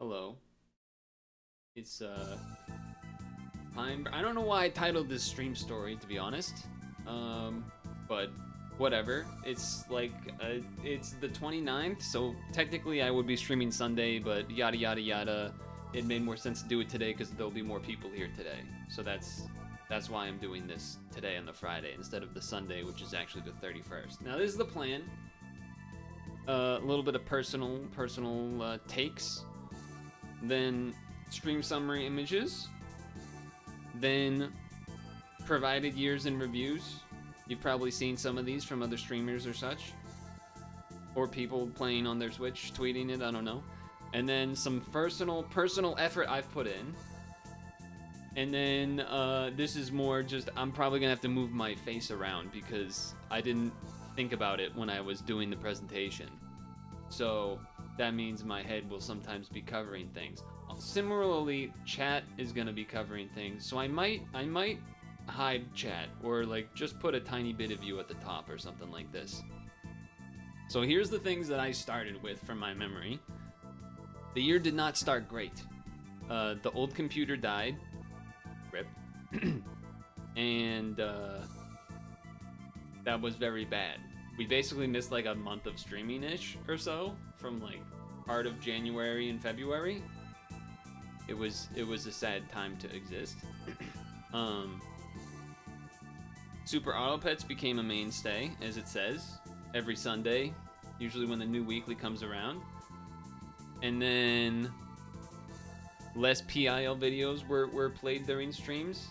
Hello. It's time. I don't know why I titled this stream story, to be honest. But whatever. It's like it's the 29th, so technically I would be streaming Sunday, but yada yada yada. It made more sense to do it today because there'll be more people here today. So that's why I'm doing this today on the Friday instead of the Sunday, which is actually the 31st. Now this is the plan. A little bit of personal takes, then stream summary images, then provided years in reviews. You've probably seen some of these from other streamers or such, or people playing on their Switch, tweeting it, I don't know. And then some personal effort I've put in. And then this is more just, I'm probably gonna have to move my face around because I didn't think about it when I was doing the presentation. So that means my head will sometimes be covering things. Similarly, chat is gonna be covering things, so I might hide chat or like just put a tiny bit of you at the top or something like this. So here's the things that I started with from my memory. The year did not start great. The old computer died, rip, and that was very bad. We basically missed like a month of streaming-ish or so from like part of January and February. It was a sad time to exist. Super Auto Pets became a mainstay, as it says, every Sunday, usually when the new weekly comes around. And then less PIL videos were played during streams.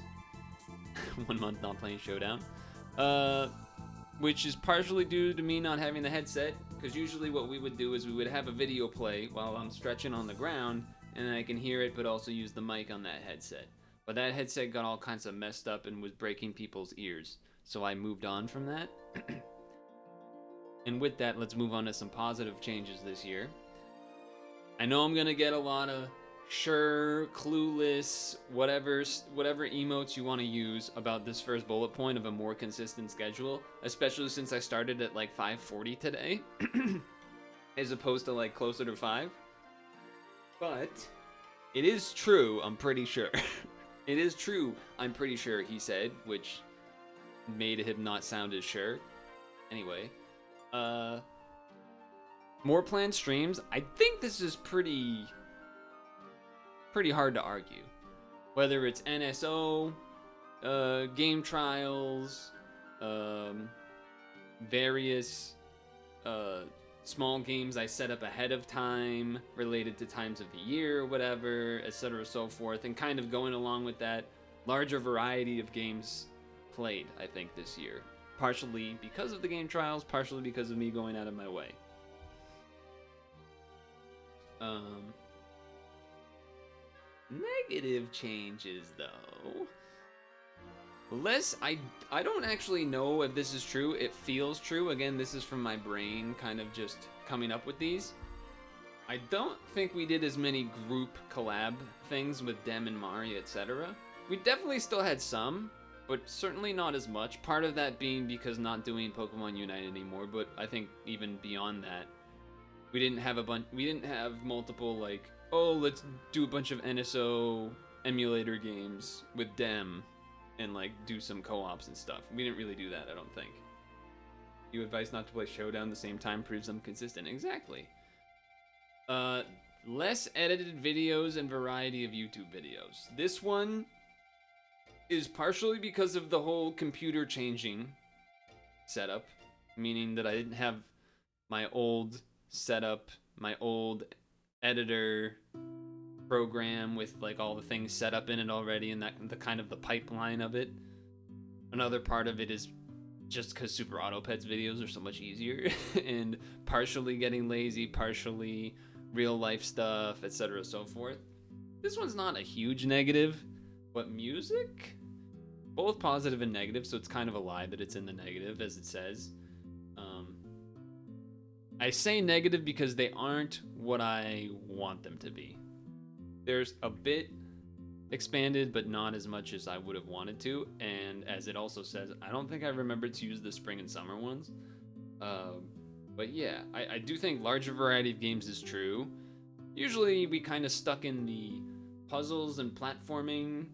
1 month not playing Showdown. Which is partially due to me not having the headset, because usually what we would do is we would have a video play while I'm stretching on the ground, and I can hear it but also use the mic on that headset. But that headset got all kinds of messed up and was breaking people's ears, so I moved on from that. And with that, let's move on to some positive changes this year. I know I'm gonna get a lot of sure, clueless, whatever emotes you want to use about this first bullet point of a more consistent schedule, especially since I started at like 5:40 today, as opposed to like closer to 5. But it is true, I'm pretty sure. It is true, I'm pretty sure, he said, which made him not sound as sure. Anyway, more planned streams. I think this is pretty hard to argue. Whether it's NSO, game trials, various small games I set up ahead of time related to times of the year or whatever, etc. so forth, and kind of going along with that, larger variety of games played, I think, this year. Partially because of the game trials, partially because of me going out of my way. Negative changes, though. Less, I don't actually know if this is true. It feels true. Again, this is from my brain kind of just coming up with these. I don't think we did as many group collab things with Dem and Mari, etc. We definitely still had some, but certainly not as much. Part of that being because not doing Pokemon Unite anymore, but I think even beyond that, we didn't have multiple like, oh, let's do a bunch of NSO emulator games with Dem and like do some co-ops and stuff. We didn't really do that, I don't think. You advise not to play Showdown the same time proves I'm consistent. Exactly. Less edited videos and variety of YouTube videos. This one is partially because of the whole computer changing setup, meaning that I didn't have my old setup, my old editor program with like all the things set up in it already, and that the kind of the pipeline of it. Another part of it is just because Super Auto Pets videos are so much easier, and partially getting lazy, partially real life stuff, etc. so forth. This one's not a huge negative, but music, both positive and negative, so it's kind of a lie that it's in the negative as it says. I say negative because they aren't what I want them to be. There's a bit expanded, but not as much as I would have wanted to. And as it also says, I don't think I remembered to use the spring and summer ones. But yeah, I do think larger variety of games is true. Usually we kind of stuck in the puzzles and platforming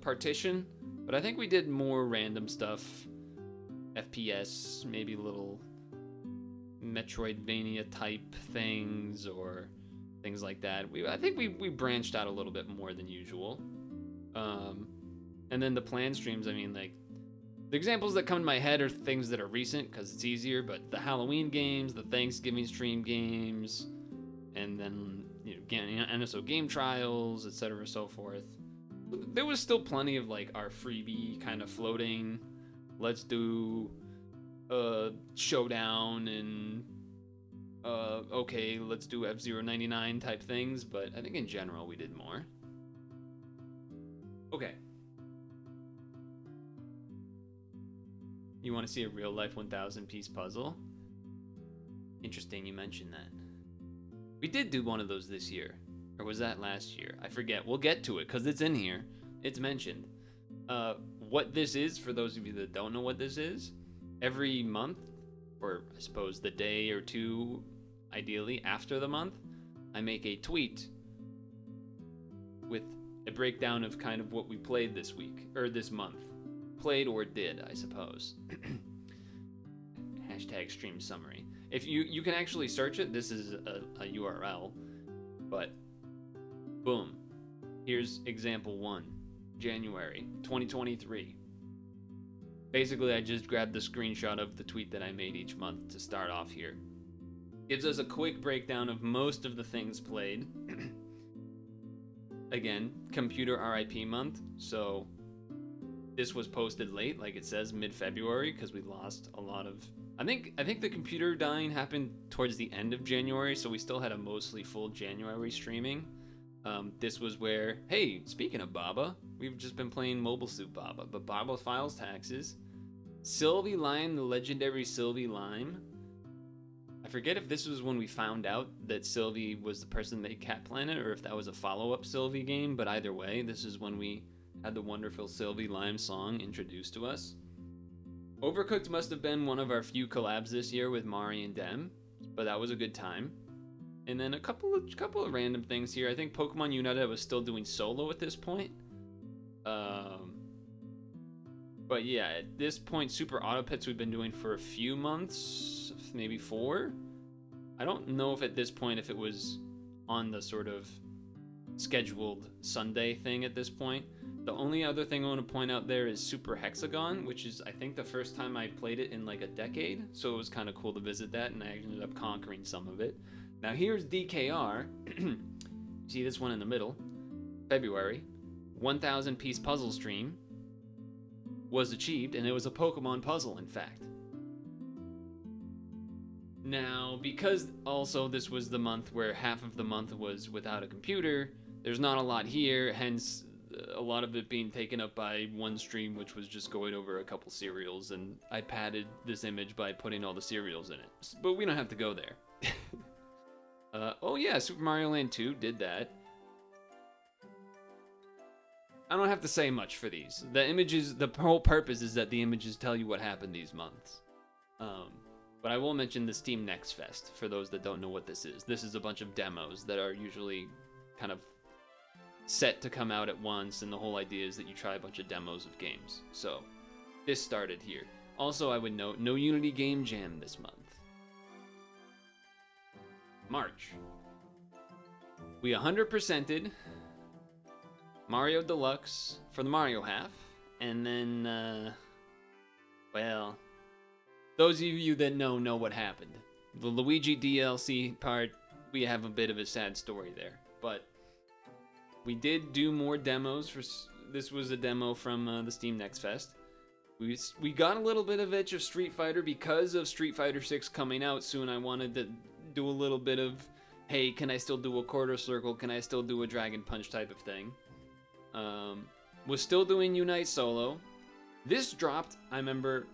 partition, but I think we did more random stuff, FPS, maybe little Metroidvania type things or things like that. I think we branched out a little bit more than usual. And then the planned streams, I mean, like, the examples that come to my head are things that are recent because it's easier, but the Halloween games, the Thanksgiving stream games, and then, you know, NSO game trials, etc., so forth. There was still plenty of, like, our freebie kind of floating, let's do a showdown and okay, let's do F-099 type things, but I think in general we did more. Okay. You want to see a real life 1,000 piece puzzle? Interesting you mentioned that. We did do one of those this year. Or was that last year? I forget. We'll get to it because it's in here. It's mentioned. What this is, for those of you that don't know what this is, every month, or I suppose the day or two, ideally after the month, I make a tweet with a breakdown of kind of what we played this week, or this month. Played or did, I suppose. Hashtag stream summary. If you can actually search it, this is a URL, but boom. Here's example 1, January 2023. Basically, I just grabbed the screenshot of the tweet that I made each month to start off here. Gives us a quick breakdown of most of the things played. Again, computer RIP month, so this was posted late, like it says, mid-February, because we lost a lot of... I think the computer dying happened towards the end of January, so we still had a mostly full January streaming. This was where, hey, speaking of Baba, we've just been playing Mobile Suit Baba, but Baba files taxes. Sylvie Lime, the legendary Sylvie Lime. I forget if this was when we found out that Sylvie was the person that made Cat Planet, or if that was a follow-up Sylvie game, but either way, this is when we had the wonderful Sylvie Lime song introduced to us. Overcooked must have been one of our few collabs this year with Mari and Dem, but that was a good time. And then a couple of random things here. I think Pokemon Unite was still doing solo at this point. But yeah, at this point, Super Auto Pits we've been doing for a few months, maybe 4. I don't know if at this point if it was on the sort of scheduled Sunday thing at this point. The only other thing I want to point out there is Super Hexagon, which is, I think, the first time I played it in like a decade. So it was kind of cool to visit that, and I ended up conquering some of it. Now here's DKR. See this one in the middle. February. 1,000 piece puzzle stream was achieved, and it was a Pokemon puzzle, in fact. Now, because also this was the month where half of the month was without a computer, there's not a lot here, hence a lot of it being taken up by one stream, which was just going over a couple cereals, and I padded this image by putting all the cereals in it. But we don't have to go there. Oh yeah, Super Mario Land 2 did that. I don't have to say much for these. The images, the whole purpose is that the images tell you what happened these months. But I will mention the Steam Next Fest for those that don't know what this is. This is a bunch of demos that are usually kind of set to come out at once, and the whole idea is that you try a bunch of demos of games. So this started here. Also, I would note, no Unity Game Jam this month. March. We 100%ed Mario Deluxe for the Mario half, and then, well, those of you that know what happened. The Luigi DLC part, we have a bit of a sad story there, but we did do more demos. This was a demo from the Steam Next Fest. We got a little bit of itch of Street Fighter because of Street Fighter 6 coming out soon. I wanted to do a little bit of, hey, can I still do a quarter circle? Can I still do a Dragon Punch type of thing? Was still doing Unite solo. This dropped, I remember,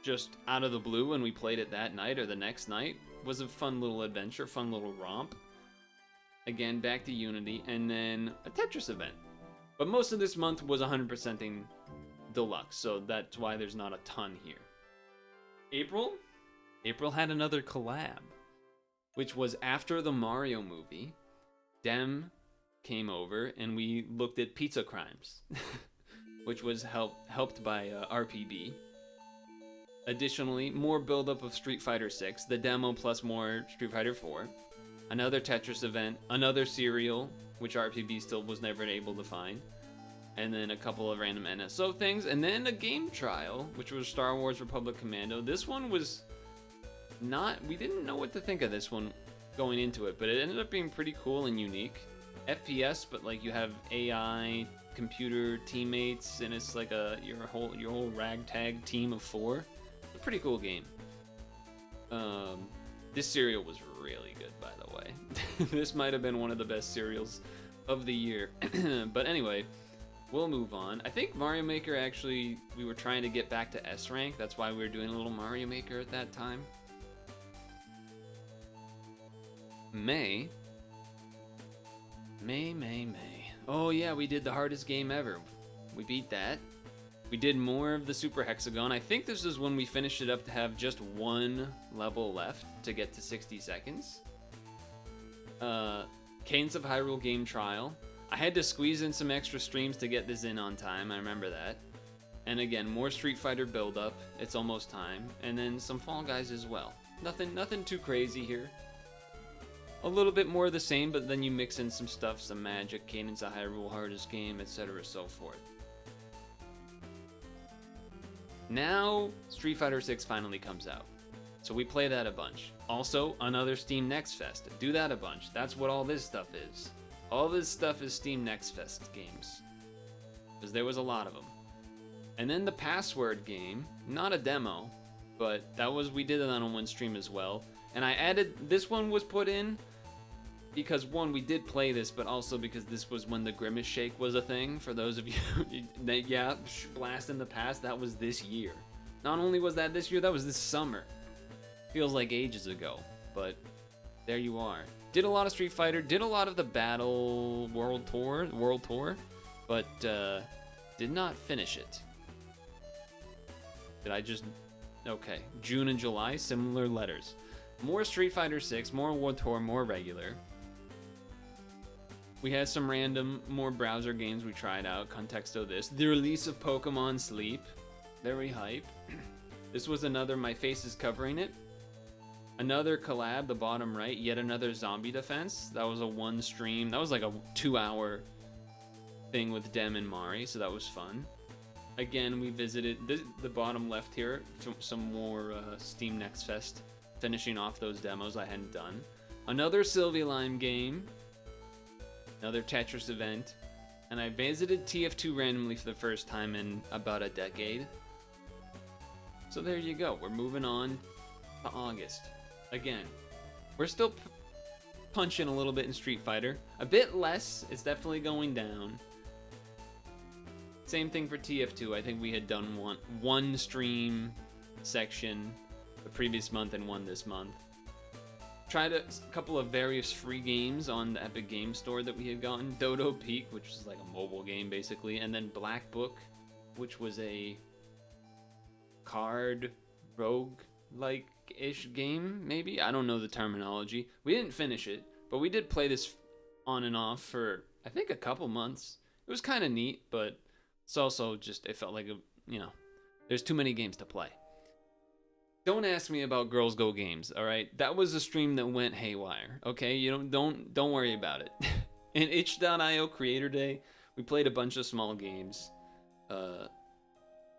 just out of the blue when we played it that night or the next night. Was a fun little adventure, fun little romp. Again, back to Unity, and then a Tetris event. But most of this month was 100%ing Deluxe, so that's why there's not a ton here. April had another collab which was after the Mario movie. Dem came over and we looked at Pizza Crimes, which was helped by RPB. Additionally, more buildup of Street Fighter 6, the demo plus more Street Fighter 4, another Tetris event, another serial, which RPB still was never able to find, and then a couple of random NSO things, and then a game trial, which was Star Wars Republic Commando. This one was not, we didn't know what to think of this one going into it, but it ended up being pretty cool and unique. FPS, but like you have AI, computer teammates, and it's like your whole ragtag team of 4. It's a pretty cool game. This serial was really good, by the way. This might have been one of the best serials of the year. But anyway, we'll move on. I think Mario Maker, actually, we were trying to get back to S rank. That's why we were doing a little Mario Maker at that time. May. Oh yeah, we did the hardest game ever. We beat that. We did more of the Super Hexagon. I think this is when we finished it up to have just one level left to get to 60 seconds. Cadence of Hyrule game trial. I had to squeeze in some extra streams to get this in on time, I remember that. And again, more Street Fighter build up. It's almost time. And then some Fall Guys as well. Nothing too crazy here. A little bit more of the same, but then you mix in some stuff, some magic, Cadence of Hyrule, hardest game, etc., so forth. Now, Street Fighter 6 finally comes out. So we play that a bunch. Also, another Steam Next Fest. Do that a bunch. That's what all this stuff is. All this stuff is Steam Next Fest games. Because there was a lot of them. And then the Password game, not a demo, but we did it on one stream as well. And I added, this one was put in because one, we did play this, but also because this was when the Grimace Shake was a thing. For those of you, yeah, blast in the past, that was this year. Not only was that this year, that was this summer. Feels like ages ago, but there you are. Did a lot of Street Fighter, did a lot of the Battle World Tour, but did not finish it. Did I just, okay, June and July, similar letters. More Street Fighter 6, more World Tour, more regular. We had some random, more browser games we tried out. Contexto this. The release of Pokemon Sleep. Very hype. This was another My Face is Covering It. Another collab, the bottom right. Yet another Zombie Defense. That was a one stream. That was like a 2-hour thing with Dem and Mari, so that was fun. Again, we visited the bottom left here. Some more Steam Next Fest. Finishing off those demos I hadn't done. Another Sylvie Lime game. Another Tetris event. And I visited TF2 randomly for the first time in about a decade. So there you go. We're moving on to August. Again, we're still punching a little bit in Street Fighter. A bit less. It's definitely going down. Same thing for TF2. I think we had done one stream section the previous month and one this month. Tried a couple of various free games on the Epic Game Store that we had gotten. Dodo Peak, which is like a mobile game basically, and then Black Book, which was a card rogue-like-ish game, maybe? I don't know the terminology. We didn't finish it, but we did play this on and off for, I think, a couple months. It was kind of neat, but it's also just, it felt like, there's too many games to play. Don't ask me about Girls Go Games, all right? That was a stream that went haywire, okay? Don't worry about it. In itch.io Creator Day, we played a bunch of small games.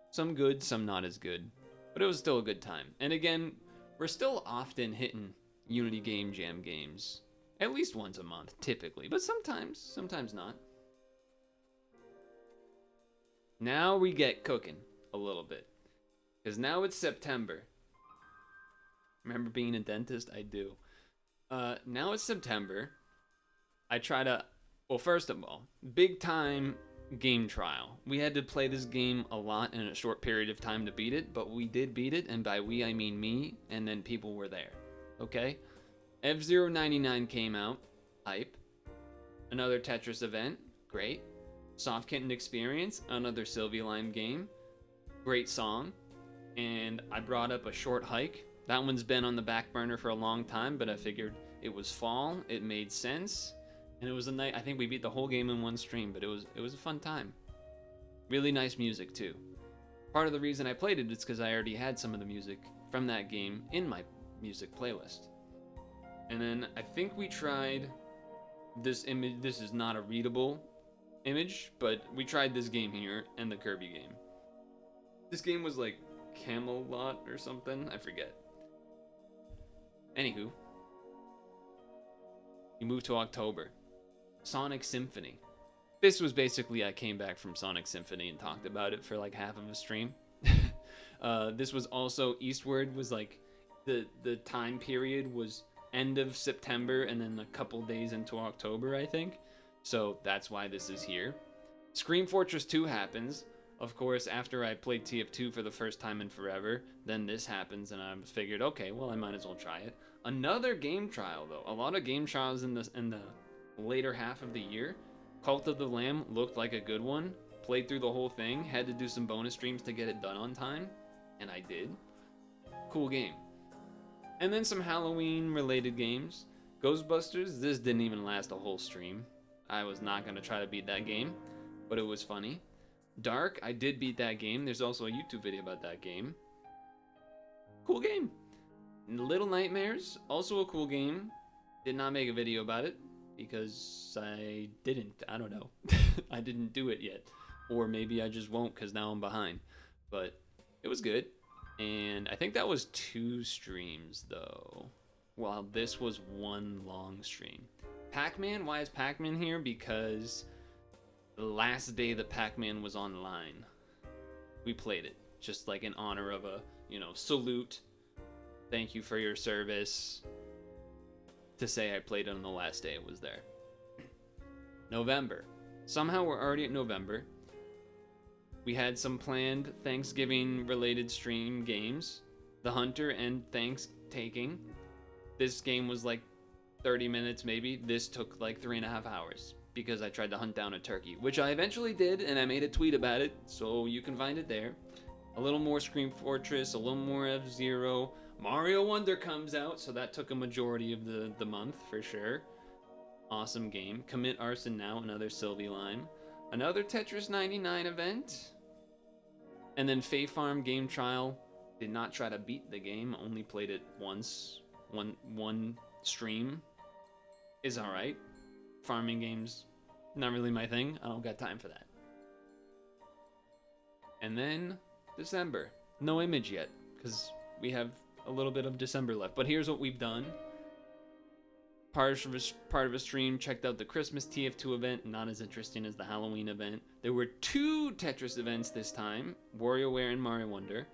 Some good, some not as good. But it was still a good time. And again, we're still often hitting Unity Game Jam games. At least once a month, typically. But sometimes not. Now we get cooking a little bit. Because now it's September. Remember being a dentist? I do. Now it's September. I try to, well, first of all, big time game trial. We had to play this game a lot in a short period of time to beat it, but we did beat it, and by we I mean me, and then people were there. Okay? F-Zero 99 came out. Hype. Another Tetris event. Great. Soft Kitten Experience. Another Sylvie Lime game. Great song. And I brought up a Short Hike. That one's been on the back burner for a long time, but I figured It was fall. It made sense, and it was a night. I think we beat the whole game in one stream, but it was a fun time. Really nice music too. Part of the reason I played it is because I already had some of the music from that game in my music playlist. And then I think we tried this image. This is not a readable image, but we tried this game here and the Kirby game. This game was like Camelot or something. I forget. Anywho, you move to October. Sonic Symphony. This was basically I came back from Sonic Symphony and talked about it for like half of a stream. This was also Eastward was like the time period was end of September and then a couple days into October, I think. So that's why this is here. Scream Fortress 2 happens. Of course, after I played TF2 for the first time in forever, then this happens and I figured, okay, well, I might as well try it. Another game trial, though. A lot of game trials in the later half of the year. Cult of the Lamb looked like a good one. Played through the whole thing. Had to do some bonus streams to get it done on time. And I did. Cool game. And then some Halloween-related games. Ghostbusters, this didn't even last a whole stream. I was not going to try to beat that game, but it was funny. Dark, I did beat that game. There's also a YouTube video about that game. Cool game. Little Nightmares, also a cool game. Did not make a video about it because I didn't. I don't know. I didn't do it yet. Or maybe I just won't because now I'm behind. But it was good. And I think that was 2 streams though. While this was 1 long stream. Pac-Man, why is Pac-Man here? Because the last day that Pac-Man was online, we played it. Just like in honor of a, salute. Thank you for your service. To say I played it on the last day it was there. November. Somehow we're already at November. We had some planned Thanksgiving-related stream games. The Hunter and Thanks-Taking. This game was like 30 minutes maybe. This took like 3.5 hours because I tried to hunt down a turkey, which I eventually did, and I made a tweet about it, so you can find it there. A little more Scream Fortress, a little more F-Zero. Mario Wonder comes out, so that took a majority of the month for sure. Awesome game. Commit Arson Now, another Sylvie Lime. Another Tetris 99 event. And then Fae Farm Game Trial. Did not try to beat the game, only played it once. One stream is alright. Farming games, not really my thing. I don't got time for that. And then December. No image yet, because we have a little bit of December left. But here's what we've done. Part of a stream, checked out the Christmas TF2 event, not as interesting as the Halloween event. There were 2 Tetris events this time, WarioWare and Mario Wonder.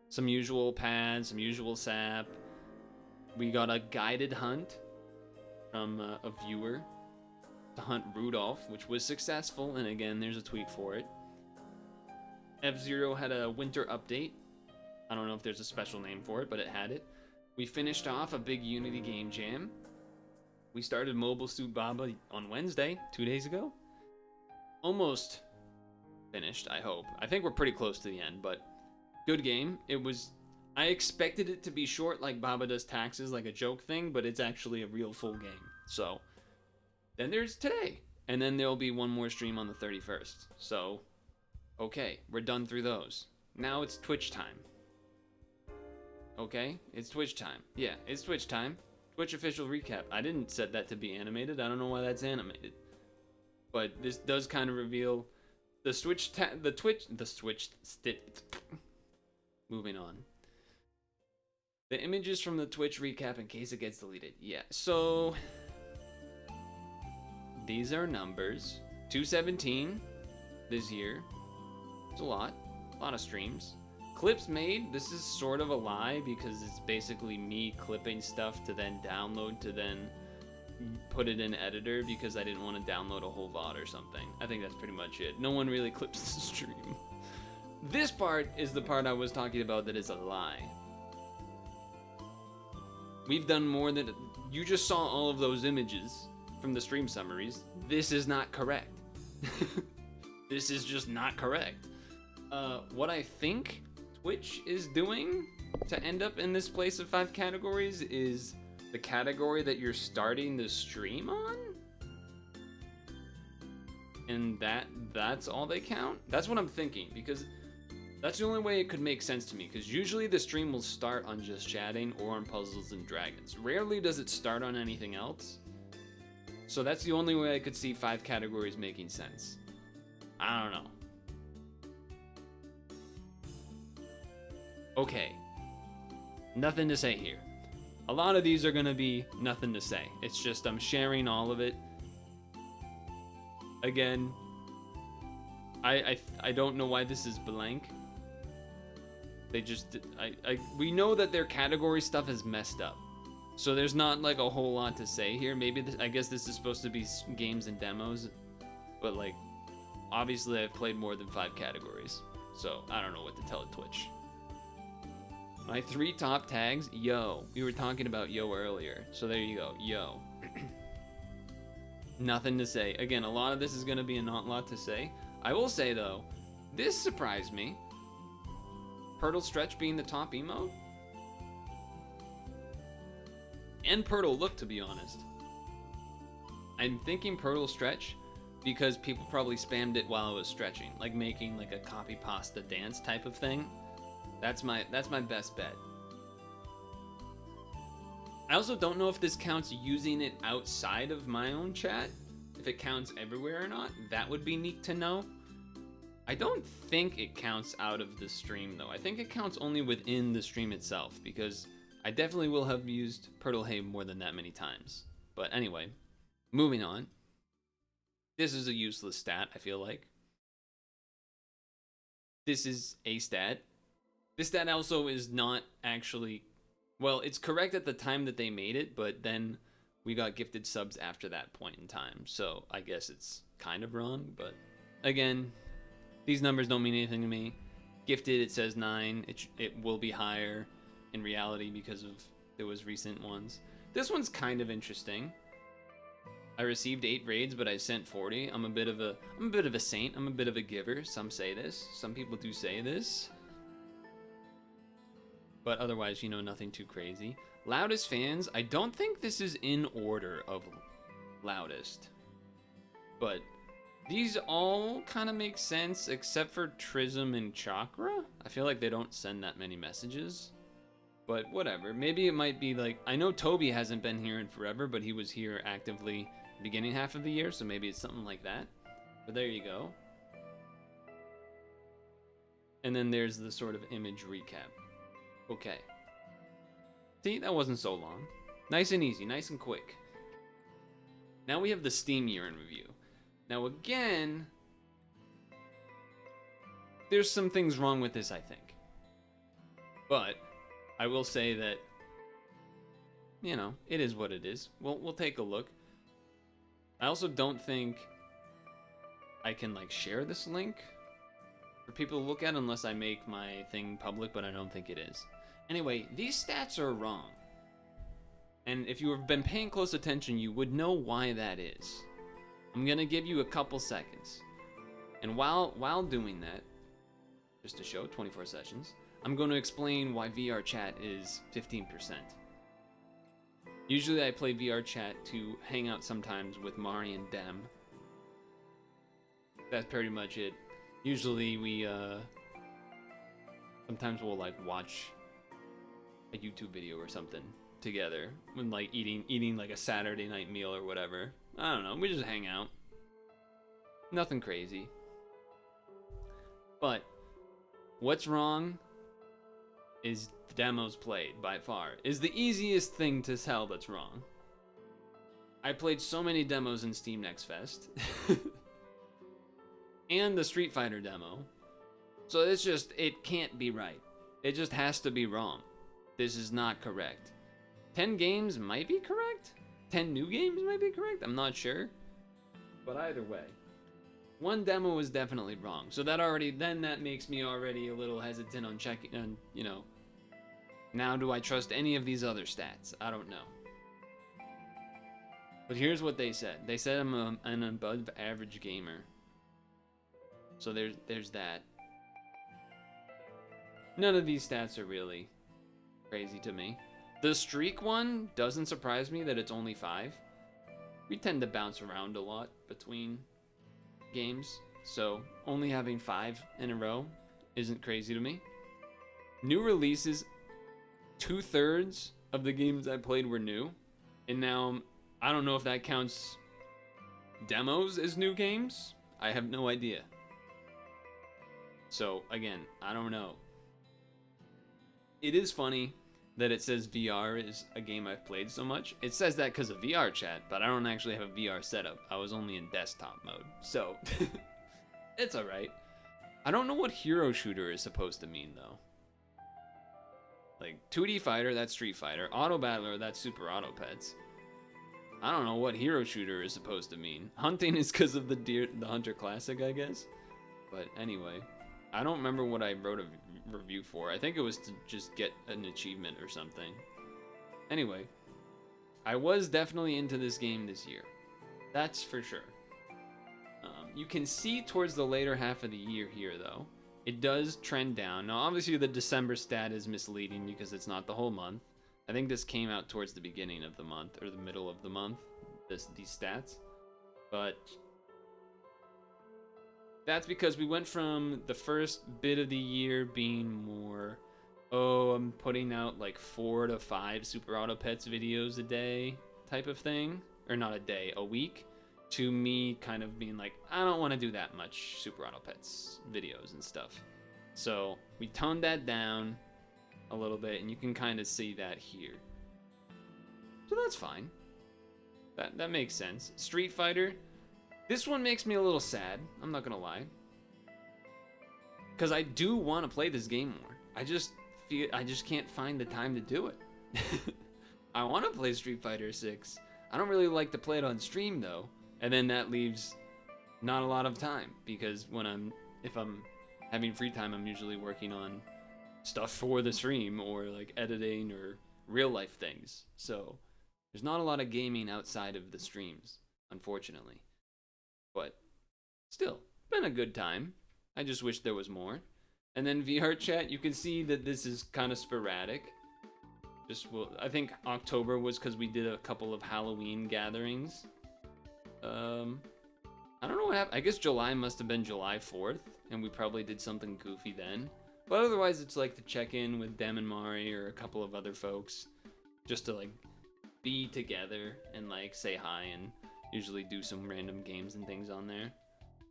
Some usual pads, some usual sap. We got a guided hunt from a viewer to hunt Rudolph, which was successful, and again, there's a tweet for it. F-Zero had a winter update. I don't know if there's a special name for it, but it had it. We finished off a big Unity game jam. We started Mobile Suit Baba on Wednesday, 2 days ago. Almost finished, I hope. I think we're pretty close to the end, but good game. I expected it to be short like Baba Does Taxes, like a joke thing, but it's actually a real full game. So, then there's today. And then there'll be one more stream on the 31st. So, okay, we're done through those. Now it's Twitch time. Okay, it's Twitch time. Yeah, it's Twitch time. Twitch official recap. I didn't set that to be animated. I don't know why that's animated. But this does kind of reveal the moving on. The images from the Twitch recap in case it gets deleted. Yeah, so these are numbers. 217 this year. It's a lot of streams. Clips made, this is sort of a lie because it's basically me clipping stuff to then download to then put it in editor because I didn't want to download a whole VOD or something. I think that's pretty much it. No one really clips the stream. This part is the part I was talking about that is a lie. We've done more than... You just saw all of those images from the stream summaries. This is not correct. This is just not correct. What I think Twitch is doing to end up in this place of 5 categories is the category that you're starting the stream on? And that's all they count? That's what I'm thinking, because that's the only way it could make sense to me, because usually the stream will start on just chatting or on Puzzles and Dragons. Rarely does it start on anything else. So that's the only way I could see 5 categories making sense. I don't know. Okay. Nothing to say here. A lot of these are gonna be nothing to say. It's just I'm sharing all of it. Again, I don't know why this is blank. They just we know that their category stuff is messed up, so there's not like a whole lot to say here. Maybe I guess this is supposed to be games and demos, but like obviously I've played more than 5 categories, so I don't know what to tell Twitch. My 3 top tags, yo. We were talking about yo earlier, so there you go, yo. Nothing to say. Again, a lot of this is going to be a not lot to say. I will say, though, this surprised me. Purtle Stretch being the top emote. And Purtle Look, to be honest. I'm thinking Purtle Stretch because people probably spammed it while I was stretching. Like making like a copy pasta dance type of thing. That's my best bet. I also don't know if this counts using it outside of my own chat. If it counts everywhere or not, that would be neat to know. I don't think it counts out of the stream though. I think it counts only within the stream itself, because I definitely will have used Purtle Hay more than that many times. But anyway, moving on. This is a useless stat, I feel like. This is a stat. This stat also is not actually... Well, it's correct at the time that they made it, but then we got gifted subs after that point in time. So I guess it's kind of wrong, but again, these numbers don't mean anything to me. Gifted, it says 9. It will be higher in reality because of there was recent ones. This one's kind of interesting. I received 8 raids, but I sent 40. I'm a bit of a saint. I'm a bit of a giver. Some say this. Some people do say this. But otherwise, you know, nothing too crazy. Loudest fans, I don't think this is in order of loudest. But these all kind of make sense except for Trism and Chakra. I feel like they don't send that many messages. But whatever, maybe it might be like, I know Toby hasn't been here in forever, but he was here actively beginning half of the year, so maybe it's something like that. But there you go. And then there's the sort of image recap. Okay. See, that wasn't so long. Nice and easy, nice and quick. Now we have the Steam year in review. Now again, there's some things wrong with this, I think. But I will say that, you know, it is what it is. We'll take a look. I also don't think I can like share this link for people to look at unless I make my thing public, but I don't think it is. Anyway, these stats are wrong. And if you have been paying close attention, you would know why that is. I'm gonna give you a couple seconds. And while doing that, just to show 24 sessions, I'm going to explain why VR chat is 15%. Usually I play VR chat to hang out sometimes with Mari and Dem. That's pretty much it. Usually we, sometimes we'll like watch a YouTube video or something together when like eating like a Saturday night meal or whatever. I don't know, we just hang out. Nothing crazy. But what's wrong is the demos played by far is the easiest thing to tell that's wrong. I played so many demos in Steam Next Fest. And the Street Fighter demo. So it's just, it can't be right. It just has to be wrong. This is not correct. 10 games might be correct. 10 new games might be correct. I'm not sure. But either way. One demo is definitely wrong. So that already, then that makes me already a little hesitant on checking, on, you know. Now do I trust any of these other stats? I don't know. But here's what they said. They said I'm an above average gamer. So there's that. None of these stats are really crazy to me. The streak one doesn't surprise me that it's only 5. We tend to bounce around a lot between games, so only having 5 in a row isn't crazy to me. New releases, 2/3 of the games I played were new, and now I don't know if that counts demos as new games. I have no idea. So again, I don't know. It is funny that it says VR is a game I've played so much. It says that because of VR chat, but I don't actually have a VR setup. I was only in desktop mode, so it's alright. I don't know what hero shooter is supposed to mean though. Like 2D fighter, that's Street Fighter. Auto battler, that's Super Auto Pets. I don't know what hero shooter is supposed to mean. Hunting is because of the Hunter Classic, I guess. But anyway, I don't remember what I wrote a review for. I think it was to just get an achievement or something. Anyway, I was definitely into this game this year. That's for sure. You can see towards the later half of the year here, though, it does trend down. Now, obviously, the December stat is misleading because it's not the whole month. I think this came out towards the beginning of the month or the middle of the month, these stats. But that's because we went from the first bit of the year being more, oh, I'm putting out like 4 to 5 Super Auto Pets videos a day type of thing. Or not a day, a week. To me kind of being like, I don't want to do that much Super Auto Pets videos and stuff. So we toned that down a little bit, and you can kind of see that here. So that's fine. That makes sense. Street Fighter. This one makes me a little sad, I'm not gonna lie. Because I do want to play this game more. I just can't find the time to do it. I want to play Street Fighter 6. I don't really like to play it on stream though. And then that leaves not a lot of time, because if I'm having free time, I'm usually working on stuff for the stream or like editing or real life things. So there's not a lot of gaming outside of the streams, unfortunately. But still, been a good time. I just wish there was more. And then VR chat, you can see that this is kind of sporadic. I think October was because we did a couple of Halloween gatherings. I don't know what happened. I guess July must have been July 4th, and we probably did something goofy then. But otherwise, it's like to check in with Dem and Mari or a couple of other folks, just to like be together and like say hi and usually do some random games and things on there.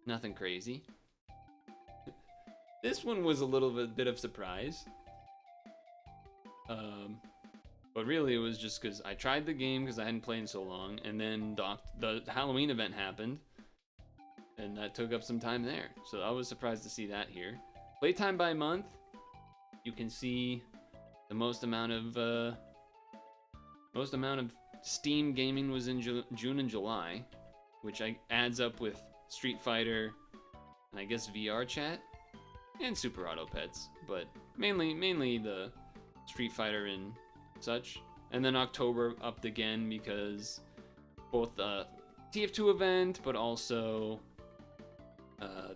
Nothing crazy. This one was a little bit of surprise. But really it was just because I tried the game because I hadn't played in so long, and then the Halloween event happened, and that took up some time there. So I was surprised to see that here. Playtime by month, you can see the most amount of Steam gaming was in June and July, which adds up with Street Fighter and I guess VR chat and Super Auto Pets, but mainly the Street Fighter and such. And then October upped again because both the TF2 event, but also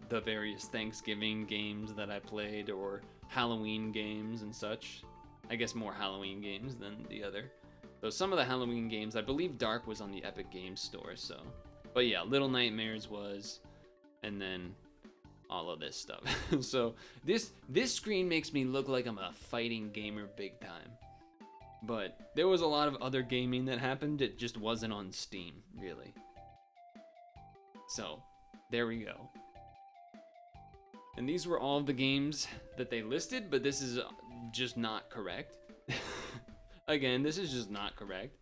the various Thanksgiving games that I played, or Halloween games and such. I guess more Halloween games than the other. Though some of the Halloween games, I believe Dark was on the Epic Games Store, so. But yeah, Little Nightmares was, and then all of this stuff. So this screen makes me look like I'm a fighting gamer big time. But there was a lot of other gaming that happened. It just wasn't on Steam, really. So there we go. And these were all of the games that they listed, but this is just not correct. Again, this is just not correct.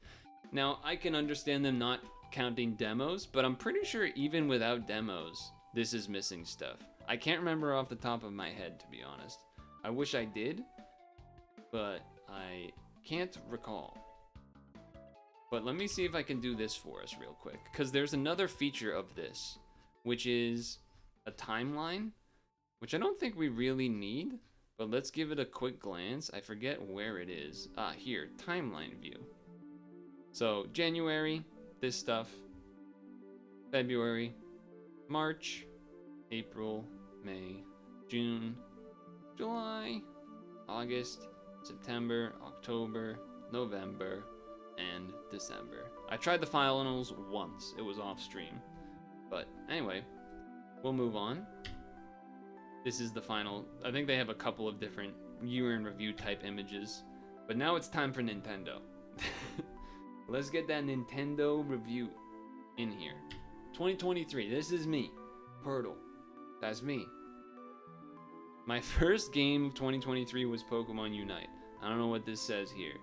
Now, I can understand them not counting demos, but I'm pretty sure even without demos, this is missing stuff. I can't remember off the top of my head, to be honest. I wish I did, but I can't recall. But let me see if I can do this for us real quick, because there's another feature of this, which is a timeline, which I don't think we really need, but let's give it a quick glance. I forget where it is. Ah, here, timeline view. So January, this stuff, February, March, April, May, June, July, August, September, October, November, and December. I tried the finals once. It was off stream. But anyway, we'll move on. This is the final. I think they have a couple of different year in review type images. But now it's time for Nintendo. Let's get that Nintendo review in here. 2023, this is me. Purtle. That's me. My first game of 2023 was Pokemon Unite. I don't know what this says here.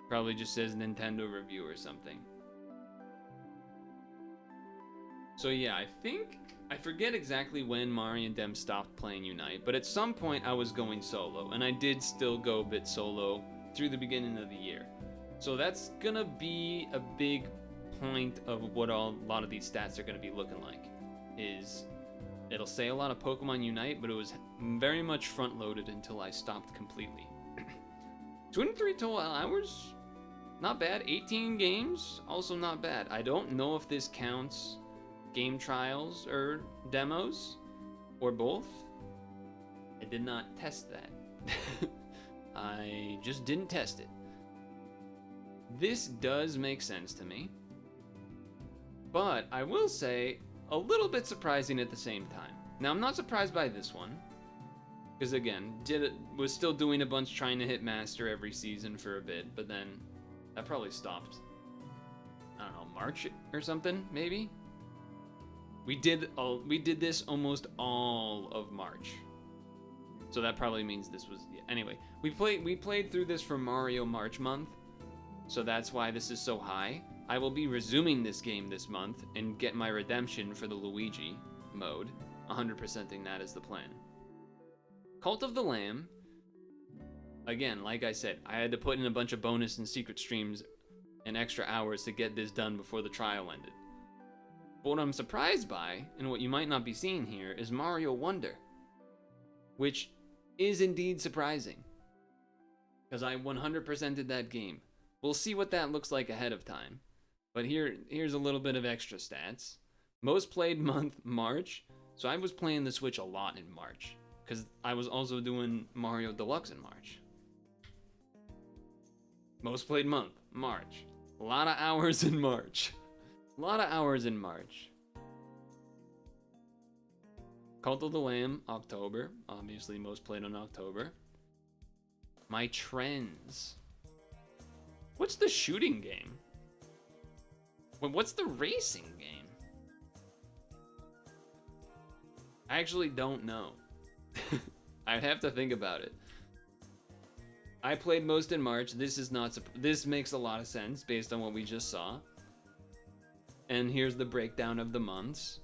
Probably just says Nintendo review or something. So yeah, I forget exactly when Mari and Dem stopped playing Unite, but at some point I was going solo, and I did still go a bit solo through the beginning of the year. So that's gonna be a big point of what a lot of these stats are gonna be looking like. Is it'll say a lot of Pokemon Unite, but it was very much front-loaded until I stopped completely. 23 total hours, not bad. 18 games, also not bad. I don't know if this counts game trials or demos, or both. I did not test that. I just didn't test it. This does make sense to me, but I will say a little bit surprising at the same time. Now, I'm not surprised by this one, because again, was still doing a bunch trying to hit master every season for a bit, but then that probably stopped, I don't know, March or something, maybe? We did this almost all of March. So that probably means this was, yeah. Anyway, we played through this for Mario March month, so that's why this is so high. I will be resuming this game this month and get my redemption for the Luigi mode. 100%ing that is the plan. Cult of the Lamb. Again, like I said, I had to put in a bunch of bonus and secret streams and extra hours to get this done before the trial ended. But what I'm surprised by, and what you might not be seeing here, is Mario Wonder. Which is indeed surprising, because I 100%ed that game. We'll see what that looks like ahead of time. But here's a little bit of extra stats. Most played month, March. So I was playing the Switch a lot in March, because I was also doing Mario Deluxe in March. Most played month, March. A lot of hours in March. A lot of hours in March. Cult of the Lamb, October. Obviously most played on October. My trends. What's the shooting game? What's the racing game? I actually don't know. I'd have to think about it. I played most in March. This makes a lot of sense based on what we just saw. And here's the breakdown of the months.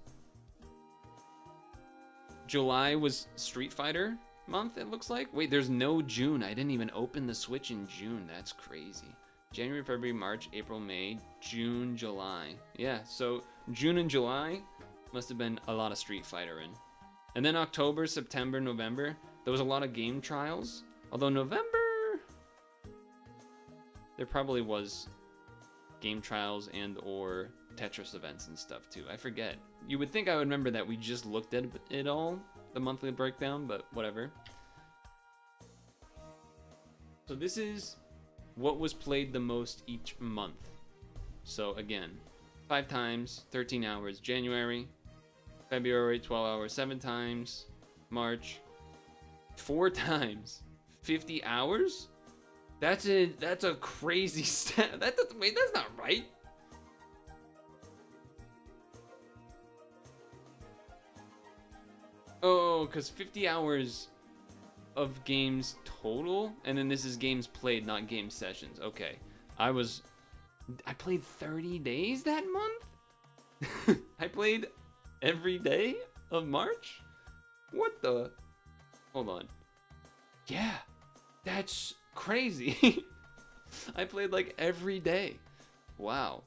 July was Street Fighter month, it looks like. Wait, there's no June. I didn't even open the Switch in June. That's crazy. January, February, March, April, May, June, July. Yeah, so June and July must have been a lot of Street Fighter in. And then October, September, November, there was a lot of game trials. Although November, there probably was game trials and or Tetris events and stuff too. I forget. You would think I would remember that we just looked at it all, the monthly breakdown, but whatever. So this is what was played the most each month. So again, 5 times, 13 hours. January, February, 12 hours, 7 times. March, 4 times, 50 hours? That's a crazy stat. Wait, that's not right. Oh, because 50 hours of games total, and then this is games played, not game sessions. Okay, I played 30 days that month? I played every day of March? What the? Hold on. Yeah, that's crazy. I played like every day. Wow.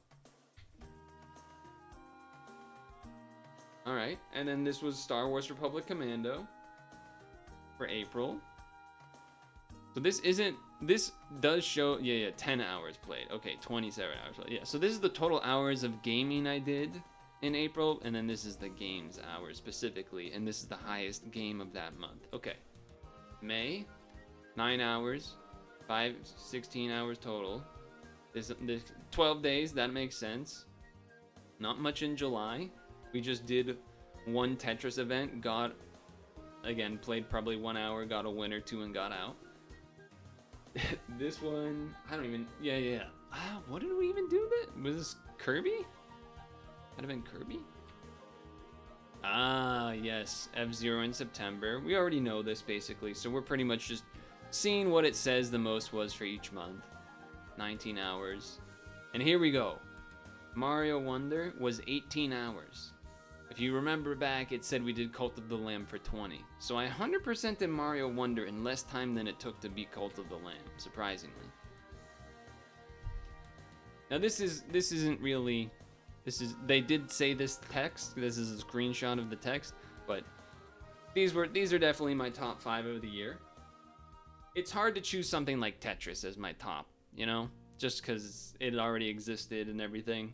Alright, and then this was Star Wars Republic Commando for April. So this does show, yeah, 10 hours played. Okay, 27 hours played. Yeah, so this is the total hours of gaming I did in April, and then this is the games hours specifically, and this is the highest game of that month. Okay. May, 9 hours. 16 hours total. This 12 days, that makes sense. Not much in July. We just did one Tetris event, played probably 1 hour, got a win or two, and got out. This one, I don't even, yeah. What did we even do that? Was this Kirby? Might have been Kirby? Ah, yes, F-Zero in September. We already know this, basically, so we're pretty much just seeing what it says the most was for each month. 19 hours. And here we go. Mario Wonder was 18 hours. If you remember back, it said we did Cult of the Lamb for 20. So I 100% did Mario Wonder in less time than it took to beat Cult of the Lamb, surprisingly. Now this isn't really, they did say this text, this is a screenshot of the text, but these are definitely my top 5 of the year. It's hard to choose something like Tetris as my top, you know? Just because it already existed and everything.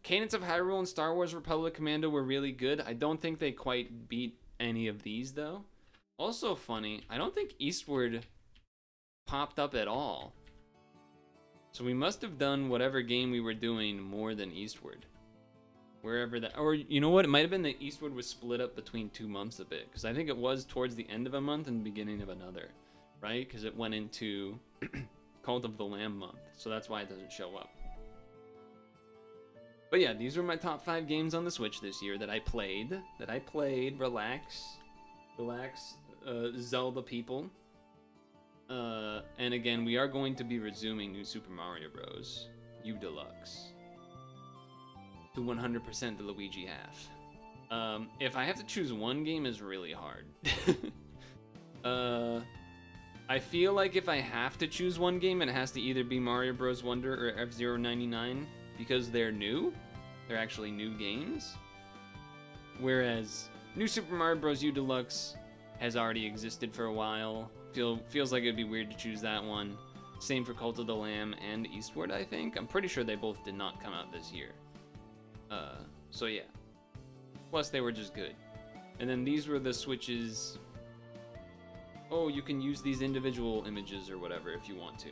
Cadence of Hyrule and Star Wars Republic Commando were really good. I don't think they quite beat any of these, though. Also funny, I don't think Eastward popped up at all. So we must have done whatever game we were doing more than Eastward. Wherever that, or you know what, it might have been that Eastward was split up between 2 months a bit. Because I think it was towards the end of a month and the beginning of another. Right? Because it went into Cult of the Lamb month. So that's why it doesn't show up. But yeah, these were my top 5 games on the Switch this year that I played. Relax, Zelda people. And again, we are going to be resuming New Super Mario Bros. U Deluxe. To 100% the Luigi half. If I have to choose one game, is really hard. I feel like if I have to choose one game, it has to either be Mario Bros. Wonder or F-Zero 99. Because they're new. They're actually new games. Whereas New Super Mario Bros. U Deluxe has already existed for a while. Feels like it'd be weird to choose that one. Same for Cult of the Lamb and Eastward, I think. I'm pretty sure they both did not come out this year. So yeah. Plus they were just good. And then these were the Switches. Oh, you can use these individual images or whatever if you want to.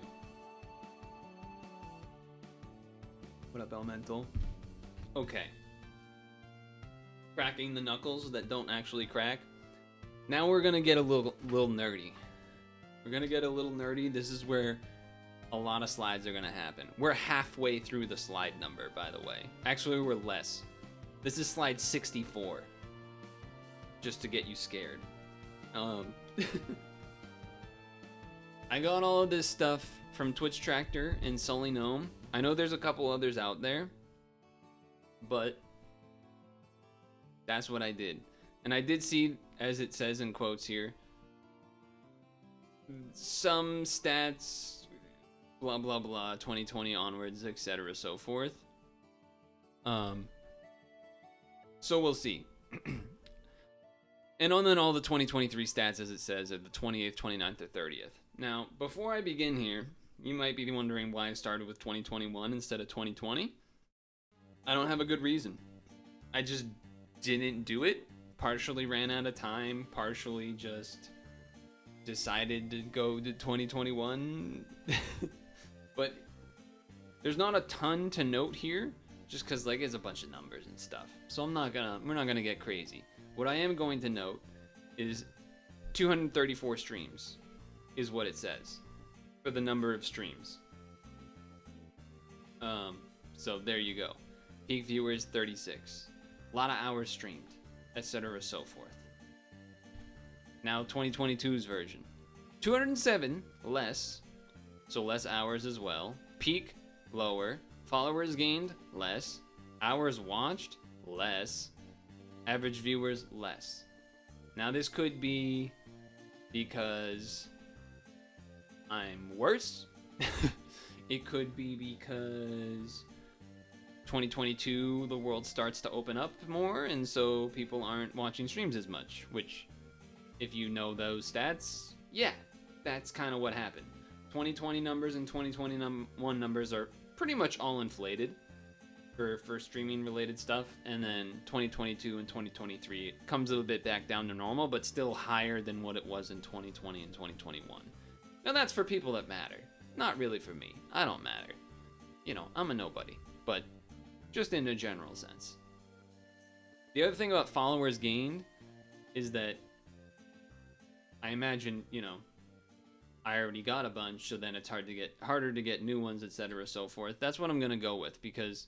What up, Elemental? Okay. Cracking the knuckles that don't actually crack. Now we're gonna get a little nerdy. We're gonna get a little nerdy. This is where a lot of slides are gonna happen. We're halfway through the slide number, by the way. Actually, we're less. This is slide 64. Just to get you scared. I got all of this stuff from Twitch Tractor and Sully Gnome. I know there's a couple others out there, but that's what I did. And I did see, as it says in quotes here, some stats, blah, blah, blah, 2020 onwards, etc., so forth. So we'll see. And then all the 2023 stats, as it says, are the 28th, 29th, or 30th. Now, before I begin here, you might be wondering why I started with 2021 instead of 2020. I don't have a good reason. I just didn't do it. Partially ran out of time, partially just decided to go to 2021. But there's not a ton to note here, just because like it's a bunch of numbers and stuff. So we're not gonna get crazy. What I am going to note is 234 streams is what it says for the number of streams. So there you go. Peak viewers 36. A lot of hours streamed, etc. so forth. Now 2022's version. 207 less, so less hours as well. Peak lower. Followers gained less. Hours watched less. Average viewers less. Now this could be because I'm worse. It could be because 2022 the world starts to open up more and so people aren't watching streams as much, which if you know those stats, yeah, that's kind of what happened. 2020 numbers and 2021 numbers are pretty much all inflated for streaming related stuff, and then 2022 and 2023 comes a little bit back down to normal, but still higher than what it was in 2020 and 2021. Now that's for people that matter. Not really for me. I don't matter. You know, I'm a nobody. But just in a general sense. The other thing about followers gained is that I imagine, you know, I already got a bunch, so then it's harder to get new ones, etc. so forth. That's what I'm gonna go with, because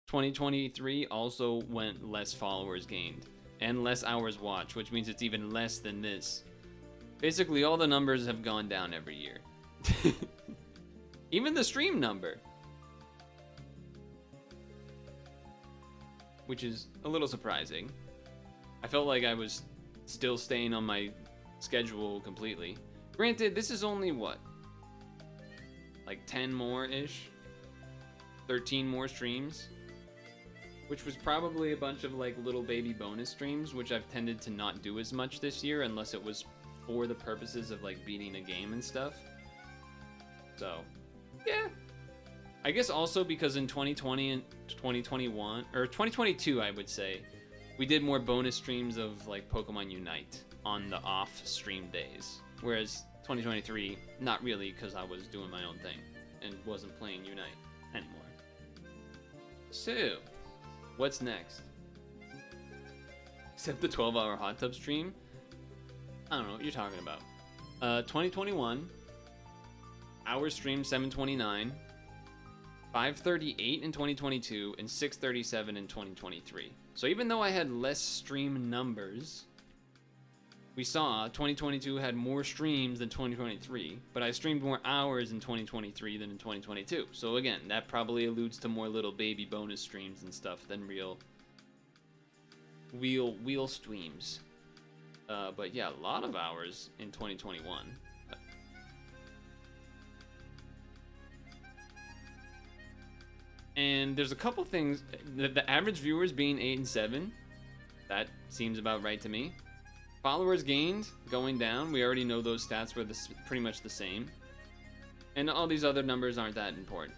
2023 also went less followers gained and less hours watched, which means it's even less than this. Basically, all the numbers have gone down every year. Even the stream number. Which is a little surprising. I felt like I was still staying on my schedule completely. Granted, this is only what? Like 10 more-ish? 13 more streams? Which was probably a bunch of like little baby bonus streams, which I've tended to not do as much this year unless it was for the purposes of like beating a game and stuff. So, yeah. I guess also because in 2020 and 2021, or 2022 I would say, we did more bonus streams of like Pokemon Unite on the off stream days. Whereas 2023, not really, because I was doing my own thing and wasn't playing Unite anymore. So, what's next? Except the 12-hour hot tub stream? I don't know what you're talking about. 2021, hour stream 729, 538 in 2022, and 637 in 2023. So even though I had less stream numbers, we saw 2022 had more streams than 2023, but I streamed more hours in 2023 than in 2022. So again, that probably alludes to more little baby bonus streams and stuff than real wheel streams. But yeah, a lot of hours in 2021. And there's a couple things. The average viewers being 8 and 7, that seems about right to me. Followers gained going down. We already know those stats were pretty much the same. And all these other numbers aren't that important.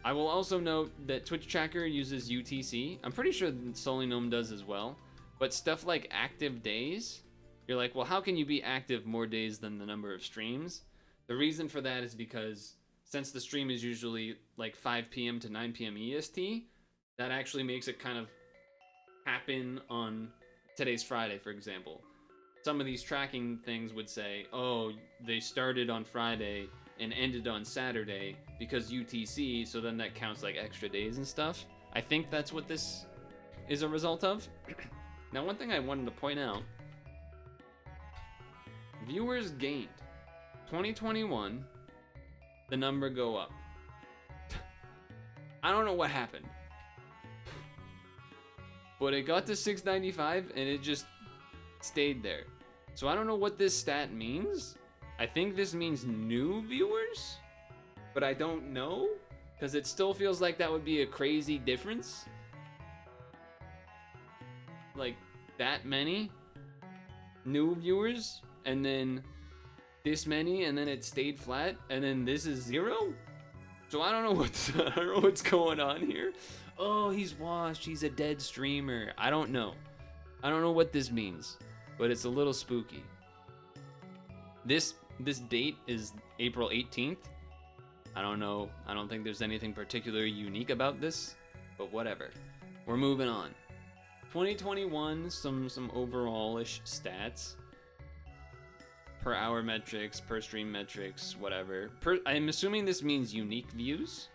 I will also note that Twitch Tracker uses UTC. I'm pretty sure Solinome does as well. But stuff like active days, you're like, well, how can you be active more days than the number of streams? The reason for that is because since the stream is usually like 5 p.m. to 9 p.m. EST, that actually makes it kind of happen on today's Friday, for example. Some of these tracking things would say, oh, they started on Friday and ended on Saturday because UTC, so then that counts like extra days and stuff. I think that's what this is a result of. Now, one thing I wanted to point out, viewers gained. 2021, the number go up. I don't know what happened, but it got to 695 and it just stayed there. So I don't know what this stat means. I think this means new viewers, but I don't know, because it still feels like that would be a crazy difference. Like that many new viewers and then this many and then it stayed flat and then this is 0. So I don't know what's going on here. Oh, he's washed, he's a dead streamer. I don't know what this means, but it's a little spooky. This date is April 18th. I don't know. I don't think there's anything particularly unique about this, but whatever. We're moving on. 2021, some overall-ish stats. Per hour metrics, per stream metrics, whatever. I'm assuming this means unique views.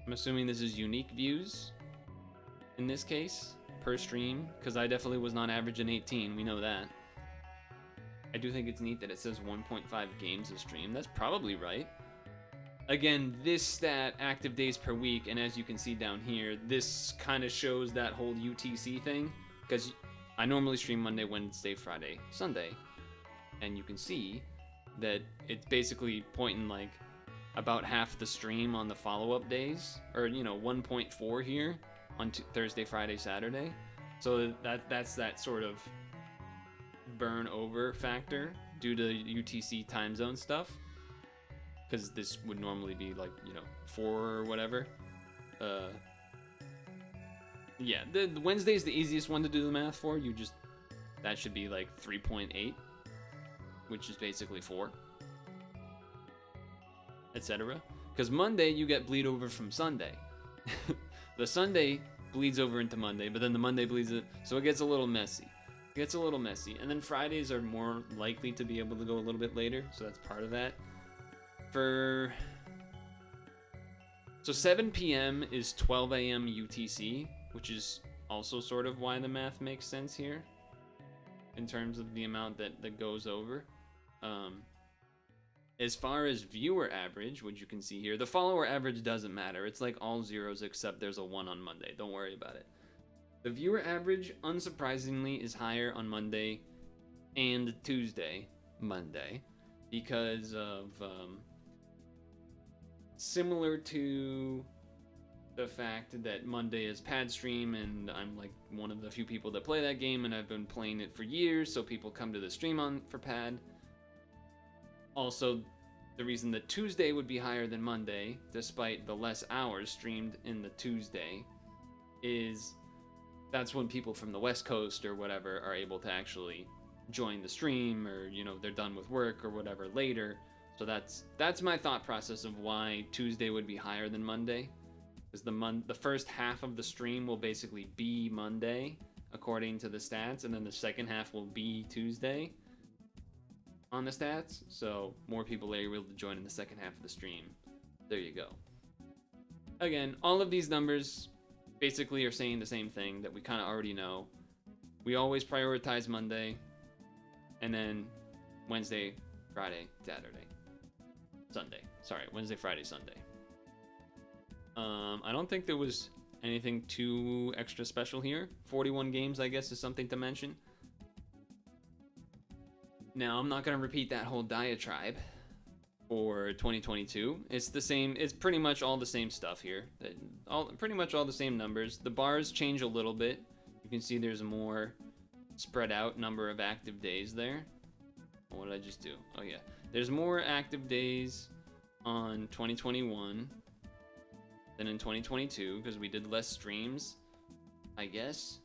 I'm assuming this is unique views in this case, per stream, because I definitely was not averaging 18, we know that. I do think it's neat that it says 1.5 games a stream. That's probably right. Again, this stat, active days per week, and as you can see down here, this kind of shows that whole UTC thing, because I normally stream Monday, Wednesday, Friday, Sunday, and you can see that it's basically pointing like about half the stream on the follow-up days, or 1.4 here on Thursday, Friday, Saturday. So that's that sort of burn over factor due to UTC time zone stuff, because this would normally be like 4 or whatever. Yeah, the Wednesday's the easiest one to do the math for. That should be like 3.8. which is basically 4, etc. Because Monday you get bleed over from Sunday. The Sunday bleeds over into Monday, but then the Monday bleeds it, so it gets a little messy. And then Fridays are more likely to be able to go a little bit later, so that's part of that. So 7 p.m. is 12 a.m. UTC, which is also sort of why the math makes sense here in terms of the amount that goes over. As far as viewer average, which you can see here, the follower average doesn't matter. It's like all zeros except there's a 1 on Monday. Don't worry about it. The viewer average, unsurprisingly, is higher on Monday and Tuesday, because of similar to the fact that Monday is pad stream, and I'm like one of the few people that play that game, and I've been playing it for years, so people come to the stream for pad. Also, the reason that Tuesday would be higher than Monday, despite the less hours streamed in the Tuesday, is that's when people from the West Coast or whatever are able to actually join the stream, or, you know, they're done with work or whatever later. So that's my thought process of why Tuesday would be higher than Monday, because the first half of the stream will basically be Monday according to the stats, and then the second half will be Tuesday on the stats, so more people are able to join in the second half of the stream. There you go. Again, all of these numbers basically are saying the same thing that we kind of already know. We always prioritize Monday, and then Wednesday, Friday, Saturday, Sunday. Sorry, Wednesday, Friday, Sunday. I don't think there was anything too extra special here. 41 games, I guess, is something to mention. Now, I'm not going to repeat that whole diatribe for 2022. It's the same. It's pretty much all the same stuff here. Pretty much all the same numbers. The bars change a little bit. You can see there's a more spread out number of active days there. What did I just do? Oh, yeah. There's more active days on 2021 than in 2022 because we did less streams, I guess.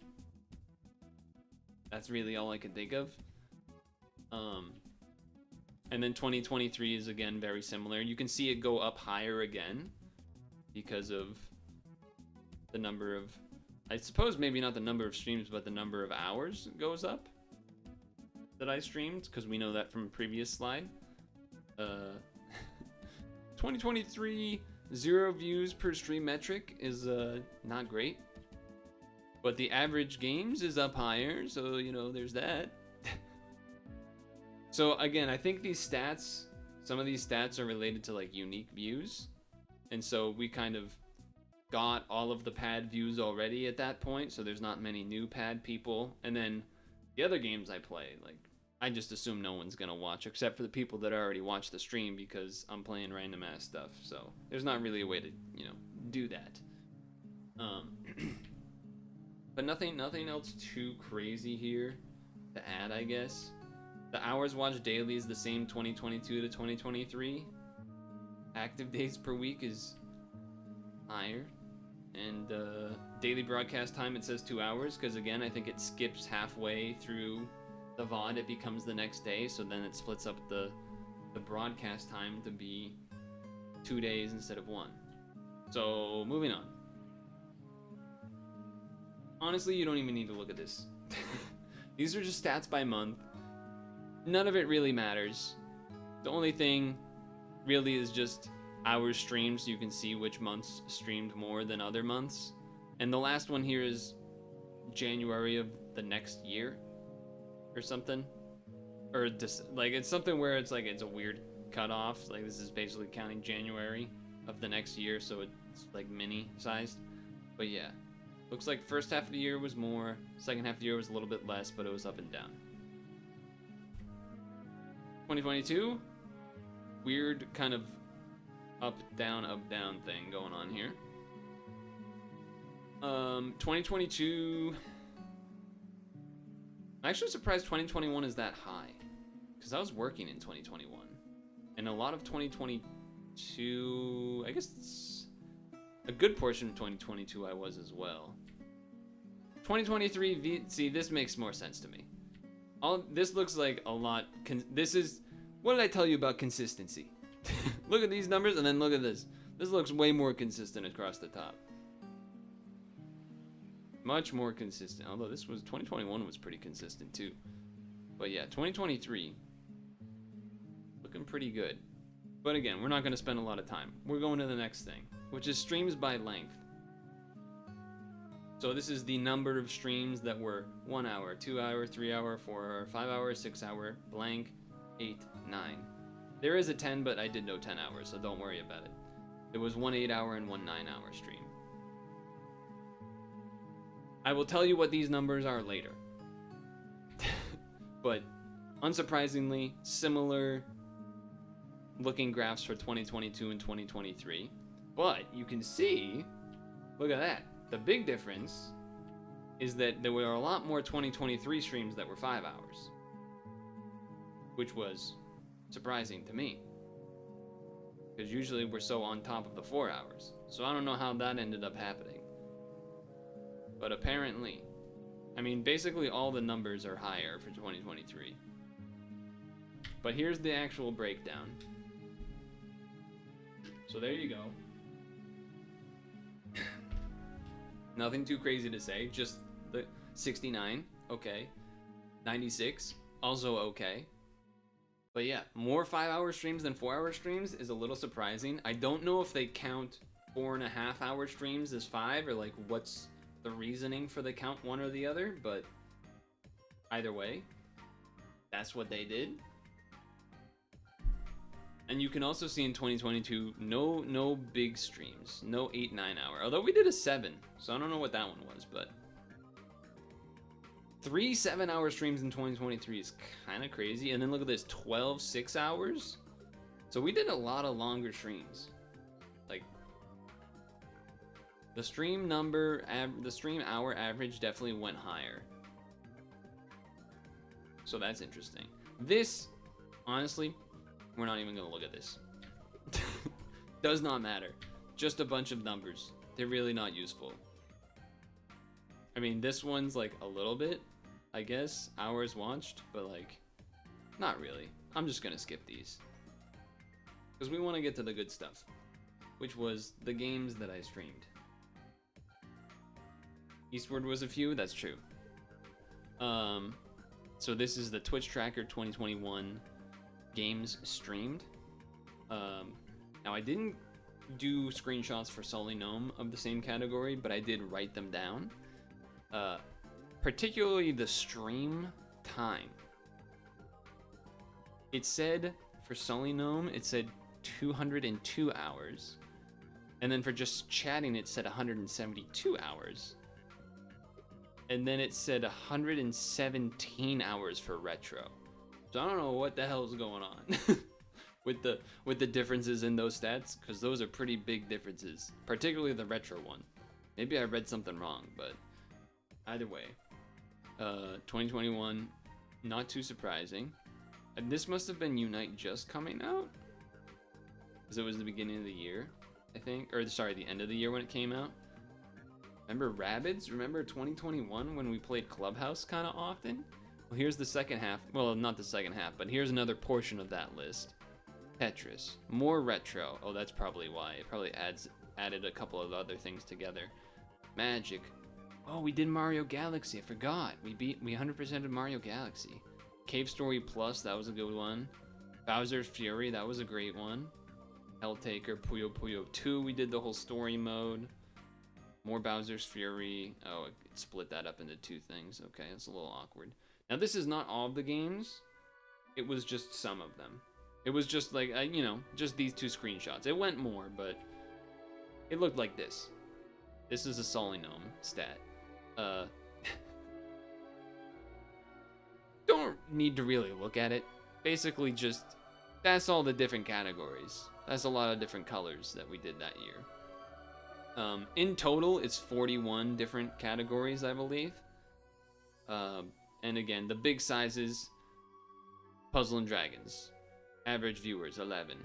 That's really all I could think of. And then 2023 is again very similar. You can see it go up higher again because of the number of, I suppose maybe not the number of streams, but the number of hours goes up that I streamed, because we know that from a previous slide. 2023 0 views per stream metric is not great, but the average games is up higher, so you know there's that. So again, I think these stats, some of these stats are related to like unique views, and so we kind of got all of the pad views already at that point, so there's not many new pad people. And then the other games I play, like, I just assume no one's gonna watch except for the people that already watched the stream because I'm playing random ass stuff, so there's not really a way to, you know, do that. But nothing else too crazy here to add, I guess. The hours watched daily is the same 2022 to 2023. Active days per week is higher. And daily broadcast time, it says 2 hours, because again, I think it skips halfway through the VOD. It becomes the next day, so then it splits up the broadcast time to be 2 days instead of 1. So, moving on. Honestly, you don't even need to look at this. These are just stats by month. None of it really matters. The only thing really is just hours streamed, so you can see which months streamed more than other months. And the last one here is January of the next year or something. Or just, like, it's something where it's like it's a weird cutoff. Like, this is basically counting January of the next year, so it's like mini sized. But yeah, looks like first half of the year was more, second half of the year was a little bit less, but it was up and down. 2022, weird kind of up down thing going on here. 2022, I'm actually surprised 2021 is that high, because I was working in 2021, and a lot of 2022, I guess it's a good portion of 2022 I was as well. 2023, see, this makes more sense to me. This looks like a lot. This is, what did I tell you about consistency? Look at these numbers and then look at this. This looks way more consistent across the top. Much more consistent. Although 2021 was pretty consistent too. But yeah, 2023 looking pretty good. But again, we're not going to spend a lot of time. We're going to the next thing, which is streams by length. So this is the number of streams that were 1 hour, 2 hour, 3 hour, 4 hour, 5 hour, 6 hour, blank, 8, 9. There is a 10, but I did no 10 hours, so don't worry about it. There was 1 8 hour and 1 9 hour stream. I will tell you what these numbers are later. But unsurprisingly, similar looking graphs for 2022 and 2023. But you can see, look at that. The big difference is that there were a lot more 2023 streams that were 5 hours, which was surprising to me, because usually we're so on top of the 4 hours. So I don't know how that ended up happening, but apparently, I mean, basically all the numbers are higher for 2023. But here's the actual breakdown. So there you go. Nothing too crazy to say, just the 69, okay. 96, also okay. But yeah, more 5 hour streams than 4 hour streams is a little surprising. I don't know if they count 4.5 hour streams as 5, or like what's the reasoning for the count one or the other, but either way, that's what they did. And you can also see in 2022, no big streams, no 8, 9 hour. Although we did a 7, so I don't know what that one was, but 3 7 hour streams in 2023 is kind of crazy. And then look at this, 12 6 hours. So we did a lot of longer streams. Like the stream hour average definitely went higher. So that's interesting. This, honestly, we're not even gonna look at this. Does not matter. Just a bunch of numbers. They're really not useful. I mean, this one's like a little bit, I guess, hours watched, but like, not really. I'm just gonna skip these, because we want to get to the good stuff, which was the games that I streamed. Eastward was a few, that's true. So this is the Twitch Tracker 2021 games streamed. Now I didn't do screenshots for Sully Gnome of the same category, but I did write them down. Particularly the stream time. It said for Sully Gnome, it said 202 hours. And then for just chatting, it said 172 hours. And then it said 117 hours for retro. So I don't know what the hell is going on with the differences in those stats, because those are pretty big differences, particularly the retro one. Maybe I read something wrong, but either way, 2021, not too surprising. And this must have been Unite just coming out, because it was the beginning of the year, I think, or sorry, the end of the year when it came out. Remember Rabbids? Remember 2021 when we played Clubhouse kind of often? Well, here's the second half. Well, not the second half, but here's another portion of that list. Tetris. More retro. Oh, that's probably why. It probably added a couple of other things together. Magic. Oh, we did Mario Galaxy. I forgot. We 100%ed Mario Galaxy. Cave Story Plus. That was a good one. Bowser's Fury. That was a great one. Helltaker. Puyo Puyo 2. We did the whole story mode. More Bowser's Fury. Oh, it split that up into 2 things. Okay, that's a little awkward. Now, this is not all of the games. It was just some of them. It was just like, you know, just these 2 screenshots. It went more, but it looked like this. This is a Sully Gnome stat. Don't need to really look at it. Basically just, that's all the different categories. That's a lot of different colors that we did that year. In total, it's 41 different categories, I believe. And again, the big sizes, Puzzle and Dragons. Average viewers, 11.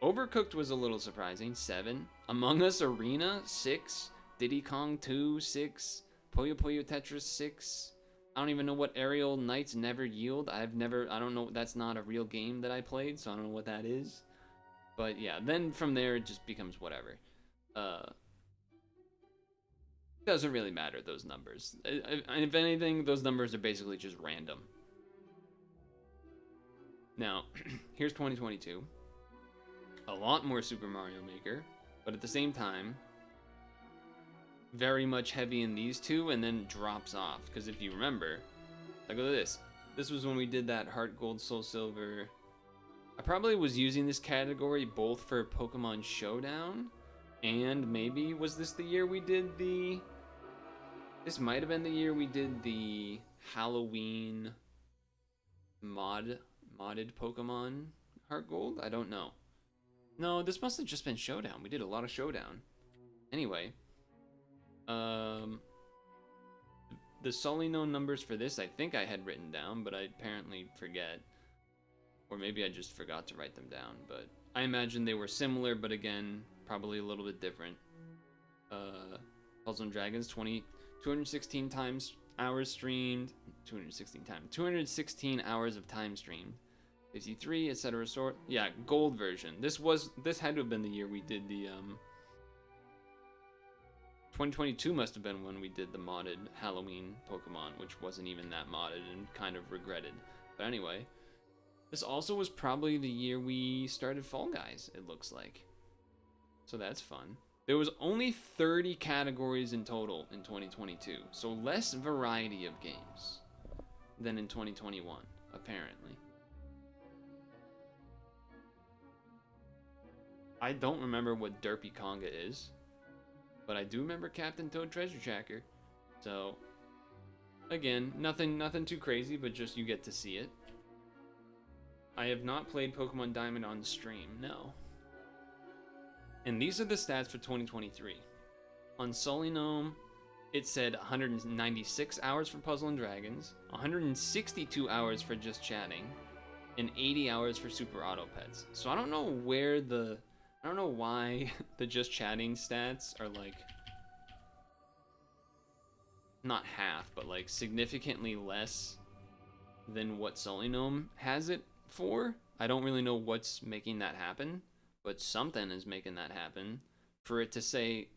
Overcooked was a little surprising, 7. Among Us Arena, 6. Diddy Kong 2, 6. Puyo Puyo Tetris, 6. I don't even know what Aerial Knights Never Yield. I don't know, that's not a real game that I played, so I don't know what that is. But yeah, then from there it just becomes whatever. Doesn't really matter, those numbers. If anything, those numbers are basically just random. Now, here's 2022. A lot more Super Mario Maker, but at the same time, very much heavy in these two, and then drops off. Because if you remember, like, look at this. This was when we did that Heart Gold, Soul Silver. I probably was using this category both for Pokemon Showdown, and maybe was this the year we did the... This might have been the year we did the Halloween modded Pokemon Heart Gold? I don't know. No, this must have just been Showdown. We did a lot of Showdown. Anyway, the solely known numbers for this I think I had written down, but I apparently forget. Or maybe I just forgot to write them down, but I imagine they were similar, but again, probably a little bit different. Puzzle and Dragons, 216 times hours streamed, 216 hours of time streamed, 53, etc. Sort. Yeah, gold version. This had to have been the year we did the 2022 must have been when we did the modded Halloween Pokemon, which wasn't even that modded and kind of regretted. But anyway, this also was probably the year we started Fall Guys, it looks like. So that's fun. There was only 30 categories in total in 2022, so less variety of games than in 2021, apparently. I don't remember what Derpy Conga is, but I do remember Captain Toad Treasure Tracker. So, again, nothing too crazy, but just you get to see it. I have not played Pokemon Diamond on stream, no. And these are the stats for 2023. On Solinome, it said 196 hours for Puzzle and Dragons, 162 hours for Just Chatting, and 80 hours for Super Auto Pets. So I don't know why the Just Chatting stats are like, not half, but like significantly less than what Solinome has it for. I don't really know what's making that happen, but something is making that happen. For it to say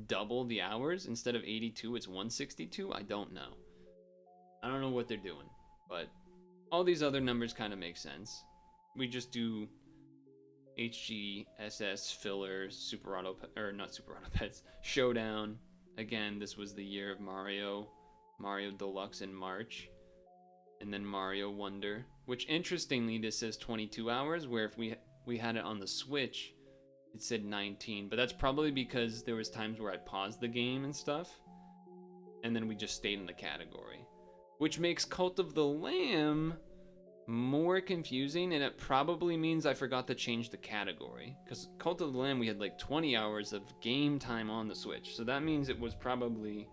double the hours instead of 82, it's 162. I don't know. I don't know what they're doing, but all these other numbers kind of make sense. We just do HG, SS, filler, Super Auto, or not Super Auto Pets, Showdown. Again, this was the year of Mario Deluxe in March, and then Mario Wonder, which interestingly this says 22 hours, where if we had it on the Switch, it said 19, but that's probably because there was times where I paused the game and stuff, and then we just stayed in the category, which makes Cult of the Lamb more confusing, and it probably means I forgot to change the category, because Cult of the Lamb we had like 20 hours of game time on the Switch, so that means it was probably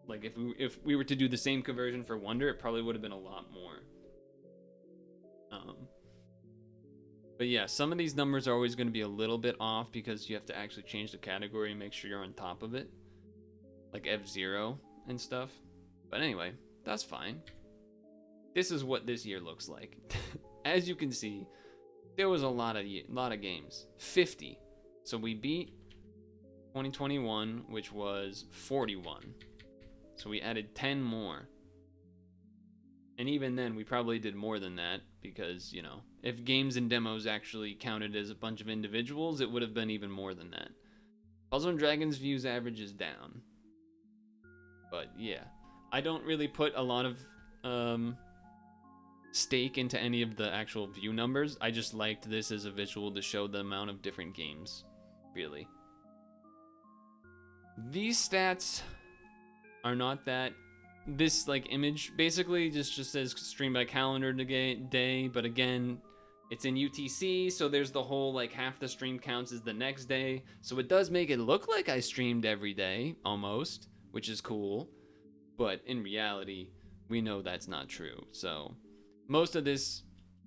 like if we were to do the same conversion for Wonder, it probably would have been a lot more. But yeah, some of these numbers are always going to be a little bit off because you have to actually change the category and make sure you're on top of it, like F-Zero and stuff. But anyway, that's fine. This is what this year looks like. As you can see, there was a lot of games. 50. So we beat 2021, which was 41. So we added 10 more. And even then, we probably did more than that because, you know, if games and demos actually counted as a bunch of individuals, it would have been even more than that. Puzzle and Dragons views average is down. But yeah, I don't really put a lot of stake into any of the actual view numbers. I just liked this as a visual to show the amount of different games, really. These stats are not that. This like image basically just says stream by calendar day, but again, it's in UTC, so there's the whole like half the stream counts as the next day, so it does make it look like I streamed every day almost, which is cool, but in reality we know that's not true. So most of this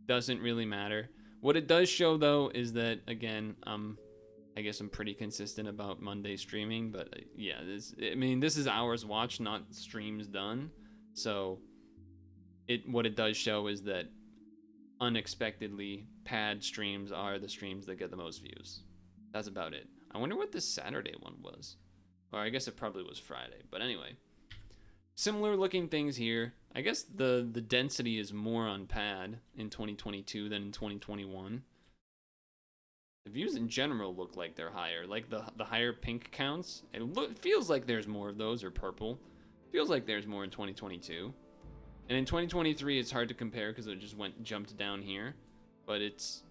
doesn't really matter. What it does show though is that, again, I guess I'm pretty consistent about Monday streaming, but yeah, this is hours watched, not streams done. So what it does show is that unexpectedly pad streams are the streams that get the most views. That's about it. I wonder what this Saturday one was. Or I guess it probably was Friday. But anyway, similar looking things here. I guess the density is more on pad in 2022 than in 2021. The views in general look like they're higher. Like the higher pink counts. It feels like there's more of those, or purple. Feels like there's more in 2022. And in 2023, it's hard to compare because it just jumped down here. But it's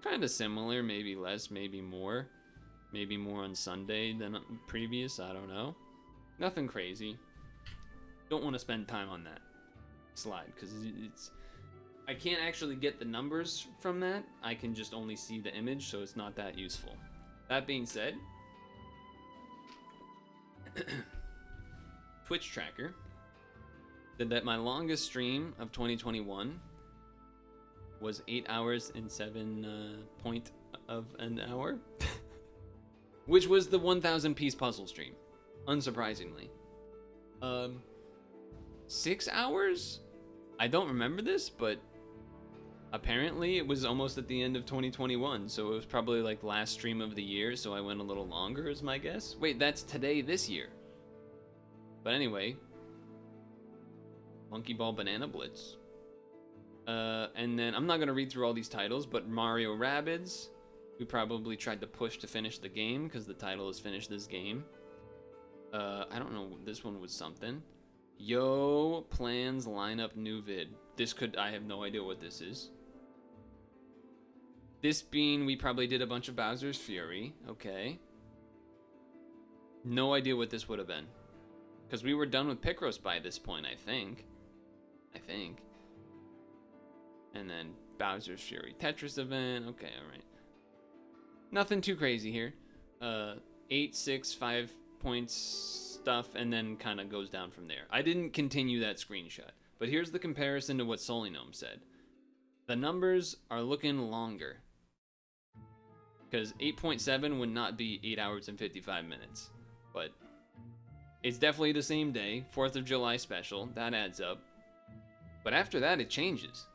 kind of similar, maybe less, maybe more. Maybe more on Sunday than previous, I don't know. Nothing crazy. Don't want to spend time on that slide because I can't actually get the numbers from that. I can just only see the image, so it's not that useful. That being said, Twitch tracker said that my longest stream of 2021 was 8 hours and 7 point of an hour, which was the 1,000 piece puzzle stream, unsurprisingly. 6 hours? I don't remember this, but apparently it was almost at the end of 2021, so it was probably like last stream of the year, so I went a little longer is my guess. Wait, that's today this year. But anyway, Monkey Ball Banana Blitz. And then I'm not gonna read through all these titles, but Mario Rabbids, we probably tried to push to finish the game because the title is Finish This Game. I don't know, this one was something. Yo, plans lineup new vid. I have no idea what this is. This being, we probably did a bunch of Bowser's Fury. Okay. No idea what this would have been. Because we were done with Picross by this point, I think. And then Bowser's Fury Tetris event. Okay, alright. Nothing too crazy here. 8, 6, 5 points stuff, and then kind of goes down from there. I didn't continue that screenshot. But here's the comparison to what Solinome said. The numbers are looking longer. Because 8.7 would not be 8 hours and 55 minutes. But it's definitely the same day. 4th of July special. That adds up. But after that, it changes.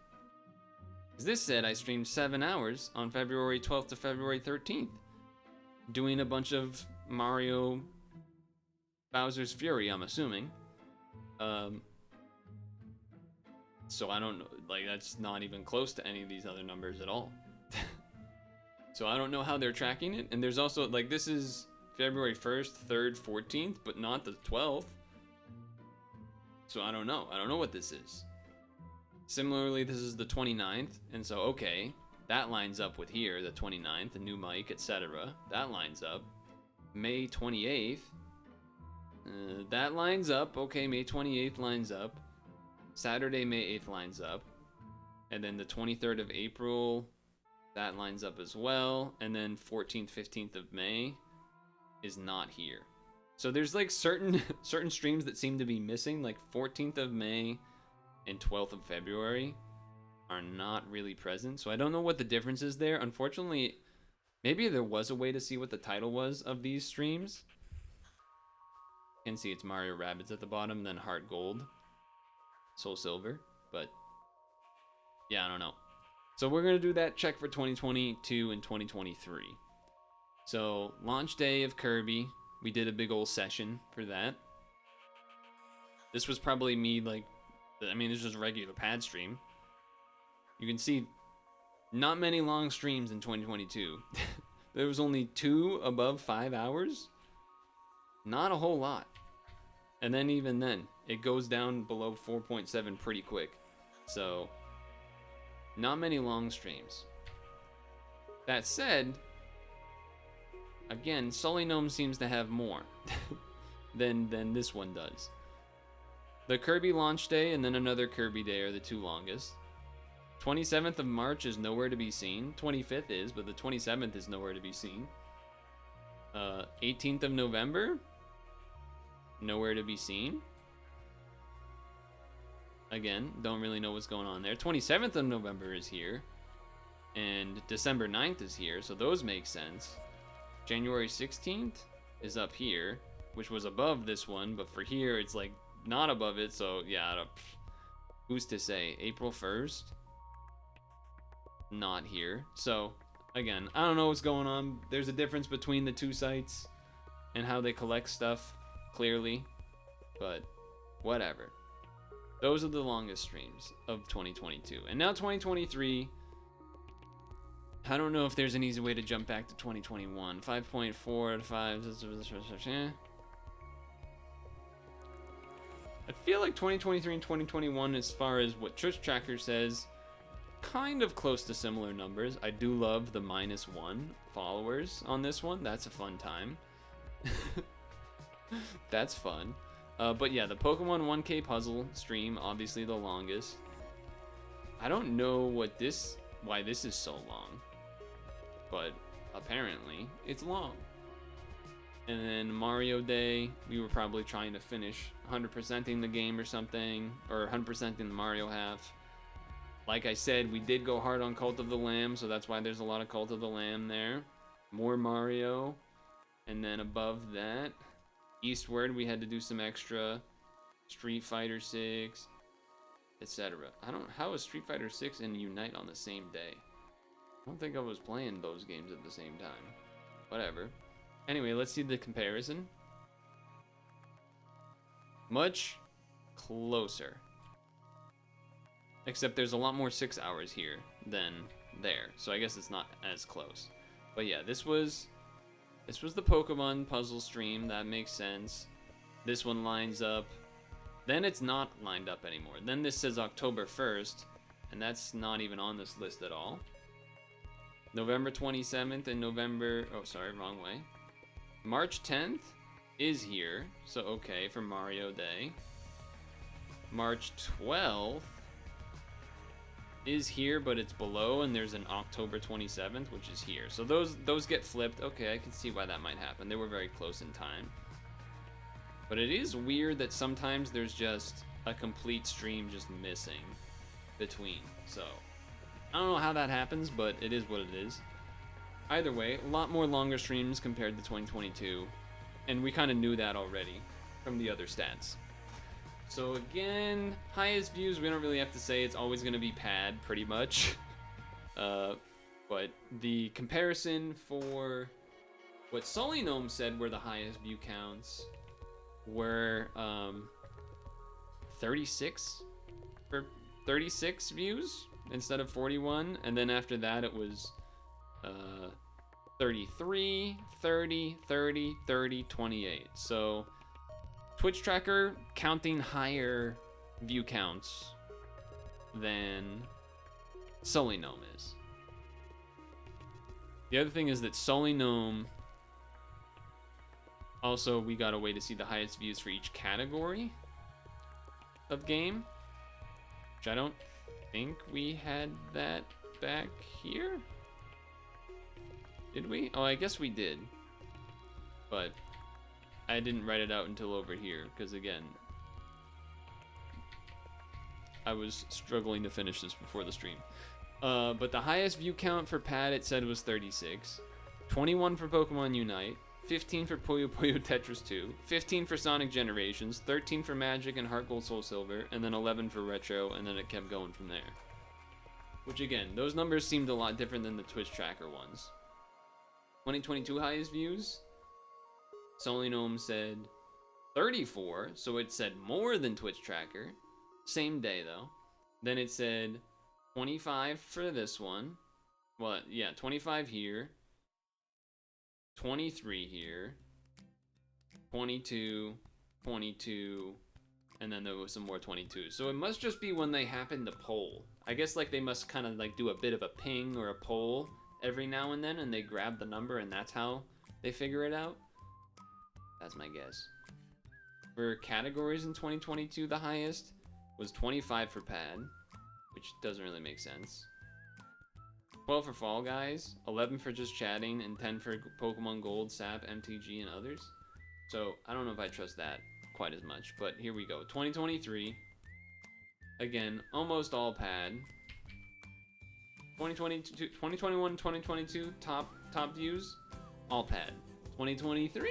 As this said, I streamed 7 hours on February 12th to February 13th. Doing a bunch of Mario Bowser's Fury, I'm assuming. So I don't know, like that's not even close to any of these other numbers at all. So I don't know how they're tracking it. And there's also, like, this is February 1st, 3rd, 14th, but not the 12th. So I don't know. I don't know what this is. Similarly, this is the 29th. And so, okay, that lines up with here, the 29th, the new mic, etc. That lines up. May 28th. That lines up. Okay, May 28th lines up. Saturday, May 8th lines up. And then the 23rd of April, that lines up as well. And then 14th, 15th of May is not here. So there's like certain streams that seem to be missing, like 14th of May and 12th of February are not really present. So I don't know what the difference is there. Unfortunately, maybe there was a way to see what the title was of these streams. You can see it's Mario Rabbids at the bottom, then Heart Gold, Soul Silver, but yeah, I don't know. So we're gonna do that check for 2022 and 2023. So launch day of Kirby, we did a big old session for that. This was probably me, like, I mean, this was a regular pad stream. You can see not many long streams in 2022. There was only 2 above 5 hours. Not a whole lot. And then even then, it goes down below 4.7 pretty quick. So, not many long streams. That said, again, Solinome seems to have more than this one does. The Kirby launch day and then another Kirby day are the 2 longest. 27th of March is nowhere to be seen. 25th is, but the 27th is nowhere to be seen. 18th of November, nowhere to be seen. Again, don't really know what's going on there. 27th of November is here. And December 9th is here, so those make sense. January 16th is up here, which was above this one, but for here it's like not above it, so yeah, who's to say? April 1st? Not here. So, again, I don't know what's going on. There's a difference between the two sites and how they collect stuff, clearly, but whatever. Those are the longest streams of 2022. And now 2023, I don't know if there's an easy way to jump back to 2021. 5.4 to 5. I feel like 2023 and 2021, as far as what Twitch Tracker says, kind of close to similar numbers. I do love the -1 followers on this one. That's a fun time. That's fun. But yeah, the Pokemon 1K puzzle stream, obviously the longest. I don't know why this is so long, but apparently it's long. And then Mario Day, we were probably trying to finish 100%ing the game or something, or 100%ing the Mario half. Like I said, we did go hard on Cult of the Lamb, so that's why there's a lot of Cult of the Lamb there. More Mario, and then above that, eastward, we had to do some extra Street Fighter 6, etc. How is Street Fighter 6 and Unite on the same day? I don't think I was playing those games at the same time. Whatever. Anyway, let's see the comparison. Much closer. Except there's a lot more 6 hours here than there. So I guess it's not as close. But yeah, this was the Pokemon puzzle stream. That makes sense. This one lines up. Then it's not lined up anymore. Then this says October 1st, and that's not even on this list at all. November 27th and wrong way. March 10th is here, so okay, for Mario Day. March 12th is here, but it's below, and there's an October 27th, which is here. So those get flipped. Okay, I can see why that might happen. They were very close in time. But it is weird that sometimes there's just a complete stream just missing between. So I don't know how that happens, but it is what it is. Either way, a lot more longer streams compared to 2022, and we kind of knew that already from the other stats. So again, highest views, we don't really have to say, it's always going to be Pad, pretty much. But the comparison for what Sully Gnome said were the highest view counts were 36 for 36 views instead of 41, and then after that it was 33, 30, 30, 30, 28. So Twitch Tracker counting higher view counts than Sully Gnome is. The other thing is that Sully Gnome, also we got a way to see the highest views for each category of game, which I don't think we had that back here. Did we? Oh, I guess we did. But I didn't write it out until over here, because again, I was struggling to finish this before the stream. But the highest view count for Pad, it said, was 36. 21 for Pokemon Unite. 15 for Puyo Puyo Tetris 2. 15 for Sonic Generations. 13 for Magic and Heart Gold Soul Silver. And then 11 for Retro, and then it kept going from there. Which again, those numbers seemed a lot different than the Twitch Tracker ones. 2022 highest views, Sully Gnome said 34, so it said more than Twitch Tracker. Same day though. Then it said 25 for this one. Well, yeah, 25 here. 23 here. 22, 22, and then there was some more 22. So it must just be when they happen to poll. I guess like they must kind of like do a bit of a ping or a poll every now and then, and they grab the number, and that's how they figure it out. That's my guess. For categories in 2022, the highest was 25 for Pad, which doesn't really make sense. 12 for Fall Guys, 11 for just chatting, and 10 for Pokemon Gold, Sap, MTG, and others. So I don't know if I trust that quite as much, but here we go. 2023, again, almost all Pad. 2022, 2021, 2022, top views, all Pad. 2023,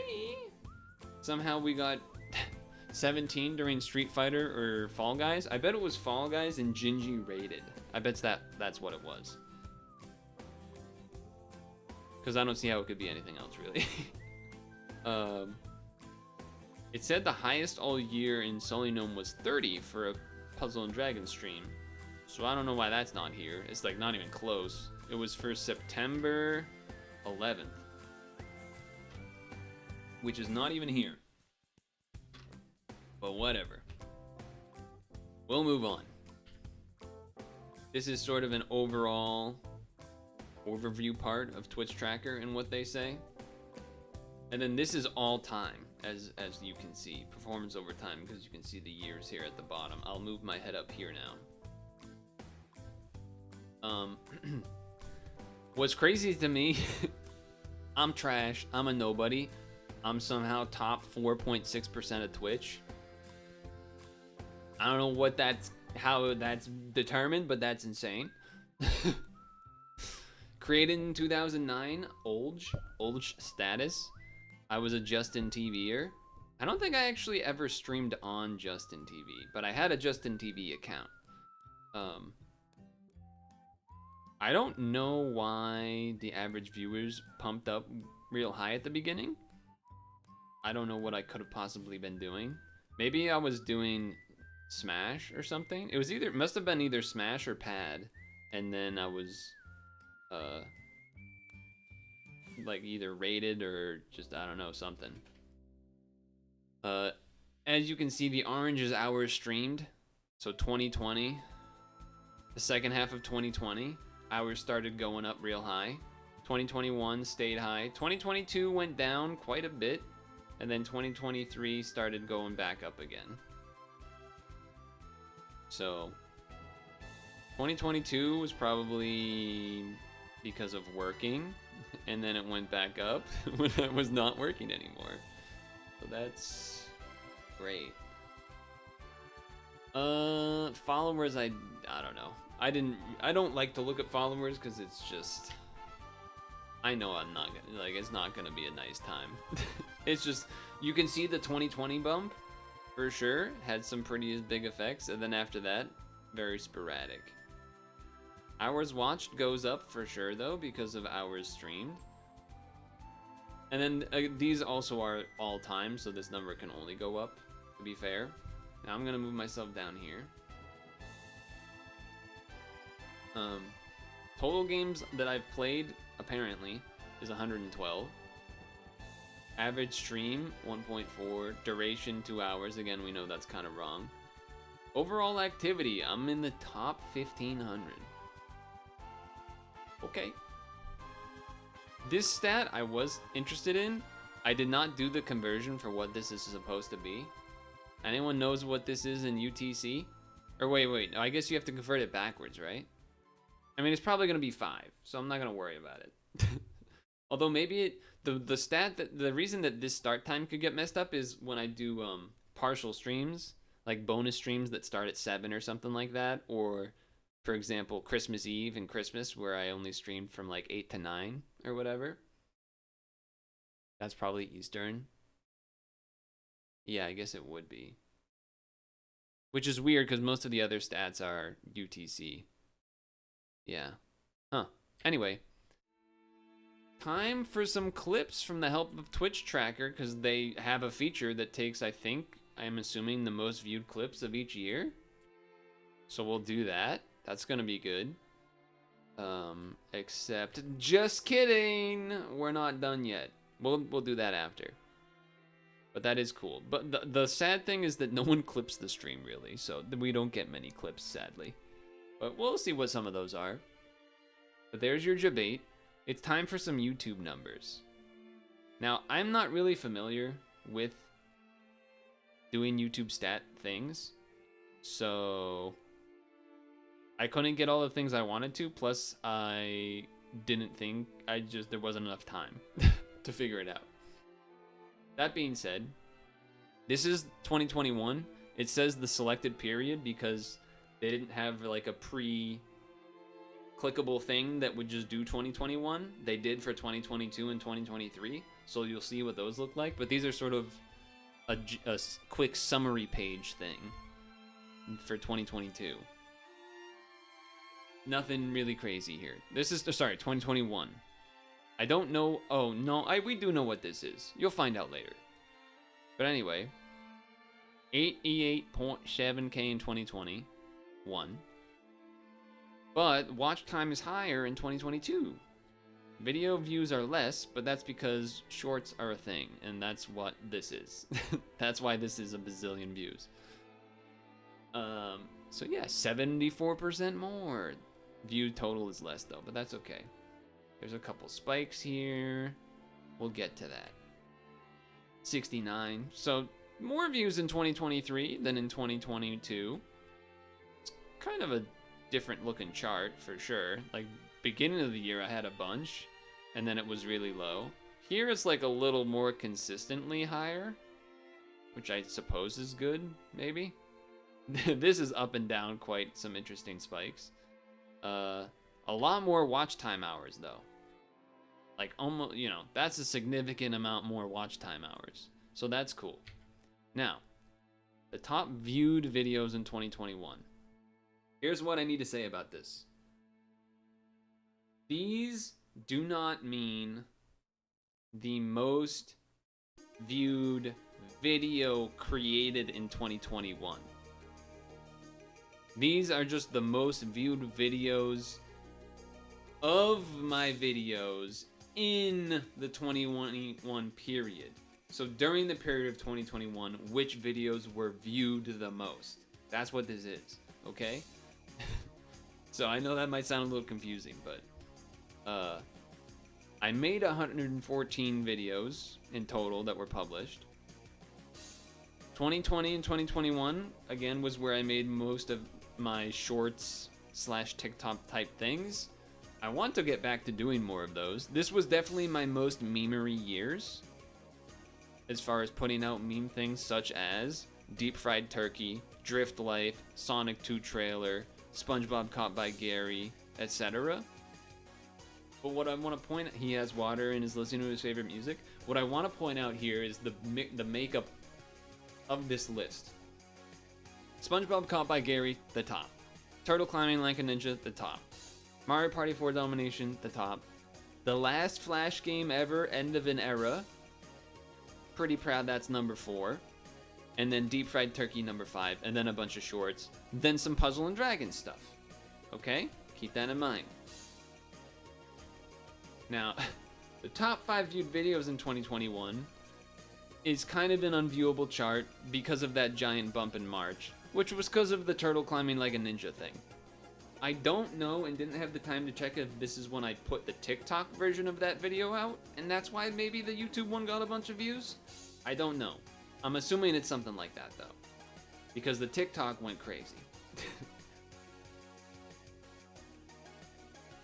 somehow we got 17 during Street Fighter or Fall Guys. I bet it was Fall Guys and Gingy Rated. I bet that's what it was. Because I don't see how it could be anything else, really. It said the highest all year in Solinome was 30 for a Puzzle and Dragon stream. So I don't know why that's not here. It's like not even close. It was for September 11th. Which is not even here. But whatever. We'll move on. This is sort of an overall overview part of Twitch Tracker and what they say. And then this is all time, as you can see. Performance over time, because you can see the years here at the bottom. I'll move my head up here now. What's crazy to me, I'm trash, I'm a nobody. I'm somehow top 4.6% of Twitch. I don't know what how that's determined, but that's insane. Created in 2009, Olge status. I was a Justin TVer. I don't think I actually ever streamed on Justin TV, but I had a Justin TV account. I don't know why the average viewers pumped up real high at the beginning. I don't know what I could have possibly been doing. Maybe I was doing Smash or something. It must have been either Smash or Pad, and then I was like either rated or just, I don't know, something. As you can see, the orange is hours streamed. So 2020, the second half of 2020, hours started going up real high. 2021 stayed high. 2022 went down quite a bit. And then 2023 started going back up again. So 2022 was probably because of working, and then it went back up when I was not working anymore. So that's great. Followers, I don't know. I don't like to look at followers because it's just, I know I'm not gonna, like, it's not gonna be a nice time. It's just, you can see the 2020 bump, for sure, had some pretty big effects, and then after that, very sporadic. Hours watched goes up for sure, though, because of hours streamed. And then these also are all time, so this number can only go up, to be fair. Now I'm gonna move myself down here. Total games that I've played, apparently, is 112. Average stream, 1.4. Duration, 2 hours. Again, we know that's kind of wrong. Overall activity, I'm in the top 1,500. Okay. This stat I was interested in. I did not do the conversion for what this is supposed to be. Anyone knows what this is in UTC? Or wait. I guess you have to convert it backwards, right? I mean, it's probably going to be 5, so I'm not going to worry about it. Although maybe the stat that the reason that this start time could get messed up is when I do partial streams, like bonus streams that start at 7 or something like that, or for example Christmas Eve and Christmas where I only streamed from like 8 to 9 or whatever. That's probably Eastern. Yeah, I guess it would be. Which is weird because most of the other stats are UTC. Yeah. Huh. Anyway. Time for some clips from the help of Twitch Tracker, because they have a feature that takes, I'm assuming, the most viewed clips of each year. So we'll do that. That's gonna be good. Except, just kidding! We're not done yet. We'll do that after. But that is cool. But the sad thing is that no one clips the stream, really. So we don't get many clips, sadly. But we'll see what some of those are. But there's your debate. It's time for some YouTube numbers. Now, I'm not really familiar with doing YouTube stat things, so I couldn't get all the things I wanted to, plus I didn't think, there wasn't enough time to figure it out. That being said, this is 2021. It says the selected period because they didn't have like a clickable thing that would just do 2021. They did for 2022 and 2023, so you'll see what those look like. But these are sort of quick summary page thing for 2022. Nothing really crazy here. This is, sorry, 2021. I don't know. Oh, no, we do know what this is. You'll find out later. But anyway, 88.7K in 2021. But watch time is higher in 2022. Video views are less, but that's because shorts are a thing, and that's what this is. That's why this is a bazillion views. So yeah, 74% more. View total is less though, but that's okay. There's a couple spikes here. We'll get to that. 69. So more views in 2023 than in 2022. It's kind of a different looking chart for sure. Like beginning of the year I had a bunch and then it was really low. Here it's like a little more consistently higher, which I suppose is good, maybe. This is up and down quite some interesting spikes. A lot more watch time hours though. Like almost, you know, that's a significant amount more watch time hours. So that's cool. Now, the top viewed videos in 2021. Here's what I need to say about this. These do not mean the most viewed video created in 2021. These are just the most viewed videos of my videos in the 2021 period. So during the period of 2021, which videos were viewed the most? That's what this is, okay? So I know that might sound a little confusing, but I made 114 videos in total that were published. 2020 and 2021, again, was where I made most of my shorts / TikTok type things. I want to get back to doing more of those. This was definitely my most memery years as far as putting out meme things such as Deep Fried Turkey, Drift Life, Sonic 2 trailer, SpongeBob Caught by Gary, etc. But what I want to point out, he has water and is listening to his favorite music. What I want to point out here is the makeup of this list. SpongeBob Caught by Gary, the top. Turtle Climbing Like a Ninja, the top. Mario Party 4 Domination, the top. The last Flash game ever, End of an Era. Pretty proud that's number 4. And then Deep Fried Turkey, number 5. And then a bunch of shorts. Then some Puzzle and Dragons stuff. Okay? Keep that in mind. Now, the top 5 viewed videos in 2021 is kind of an unviewable chart because of that giant bump in March, which was because of the Turtle Climbing Like a Ninja thing. I don't know and didn't have the time to check if this is when I put the TikTok version of that video out, and that's why maybe the YouTube one got a bunch of views. I don't know. I'm assuming it's something like that though, because the TikTok went crazy.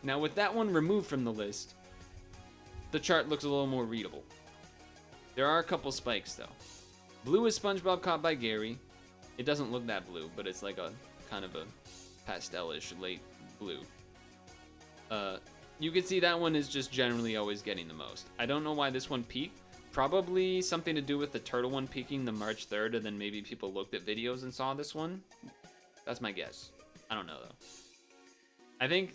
Now with that one removed from the list, the chart looks a little more readable. There are a couple spikes though. Blue is SpongeBob Caught by Gary. It doesn't look that blue, but it's like a kind of a pastelish late blue. You can see that one is just generally always getting the most. I don't know why this one peaked. Probably something to do with the turtle one peaking the March 3rd, and then maybe people looked at videos and saw this one. That's my guess. I don't know though. I think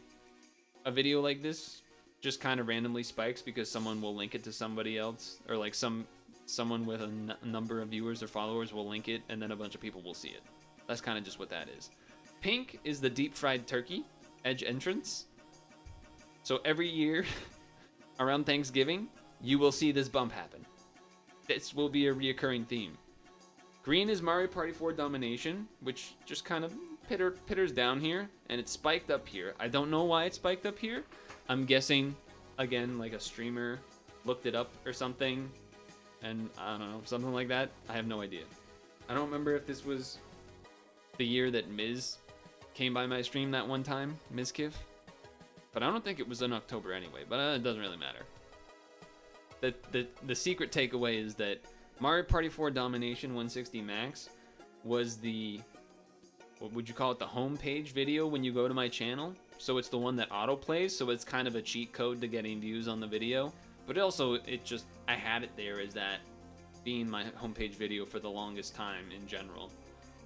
a video like this just kind of randomly spikes because someone will link it to somebody else, or like someone with a number of viewers or followers will link it, and then a bunch of people will see it. That's kind of just what that is. Pink is the Deep Fried Turkey Edge entrance. So every year around Thanksgiving, you will see this bump happen. This will be a reoccurring theme. Green is Mario Party 4 Domination, which just kind of pitters down here, and it's spiked up here. I don't know why it's spiked up here. I'm guessing, again, like a streamer looked it up or something, and I don't know, something like that. I have no idea. I don't remember if this was the year that Miz came by my stream that one time, Mizkiff. But I don't think it was in October anyway, but it doesn't really matter. The secret takeaway is that Mario Party 4 Domination 160 Max was the, what would you call it, the homepage video when you go to my channel. So it's the one that autoplays, so it's kind of a cheat code to getting views on the video. But also, I had it there as that being my homepage video for the longest time in general.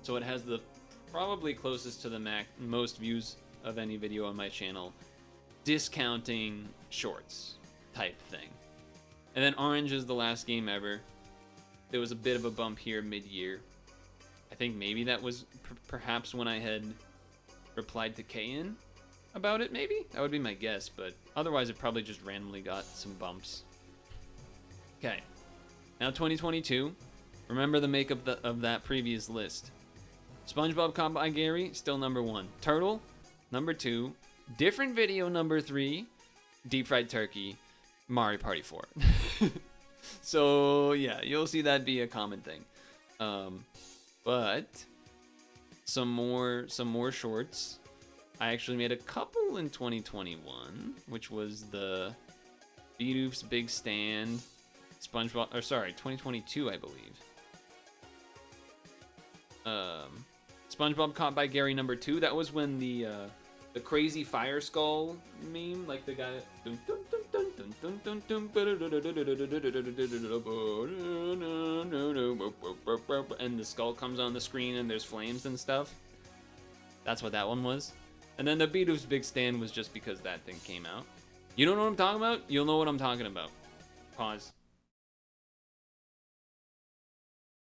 So it has the probably closest to the most views of any video on my channel, discounting shorts type thing. And then Orange is the last game ever. There was a bit of a bump here mid-year. I think maybe that was perhaps when I had replied to Kayin about it, maybe? That would be my guess, but otherwise it probably just randomly got some bumps. Okay, now 2022. Remember the makeup of that previous list. SpongeBob Caught by Gary, still number 1. Turtle, number 2. Different video, number 3. Deep Fried Turkey, Mario Party 4. So yeah, you'll see that be a common thing. But some more shorts. I actually made a couple in 2021, which was the Bedoof's Big Stand, SpongeBob, or sorry, 2022, I believe. SpongeBob Caught by Gary number 2. That was when the crazy fire skull meme, like the guy, and the skull comes on the screen and there's flames and stuff. That's what that one was. And then the Bedoof's Big Stand was just because that thing came out. You don't know what I'm talking about? You'll know what I'm talking about. Pause.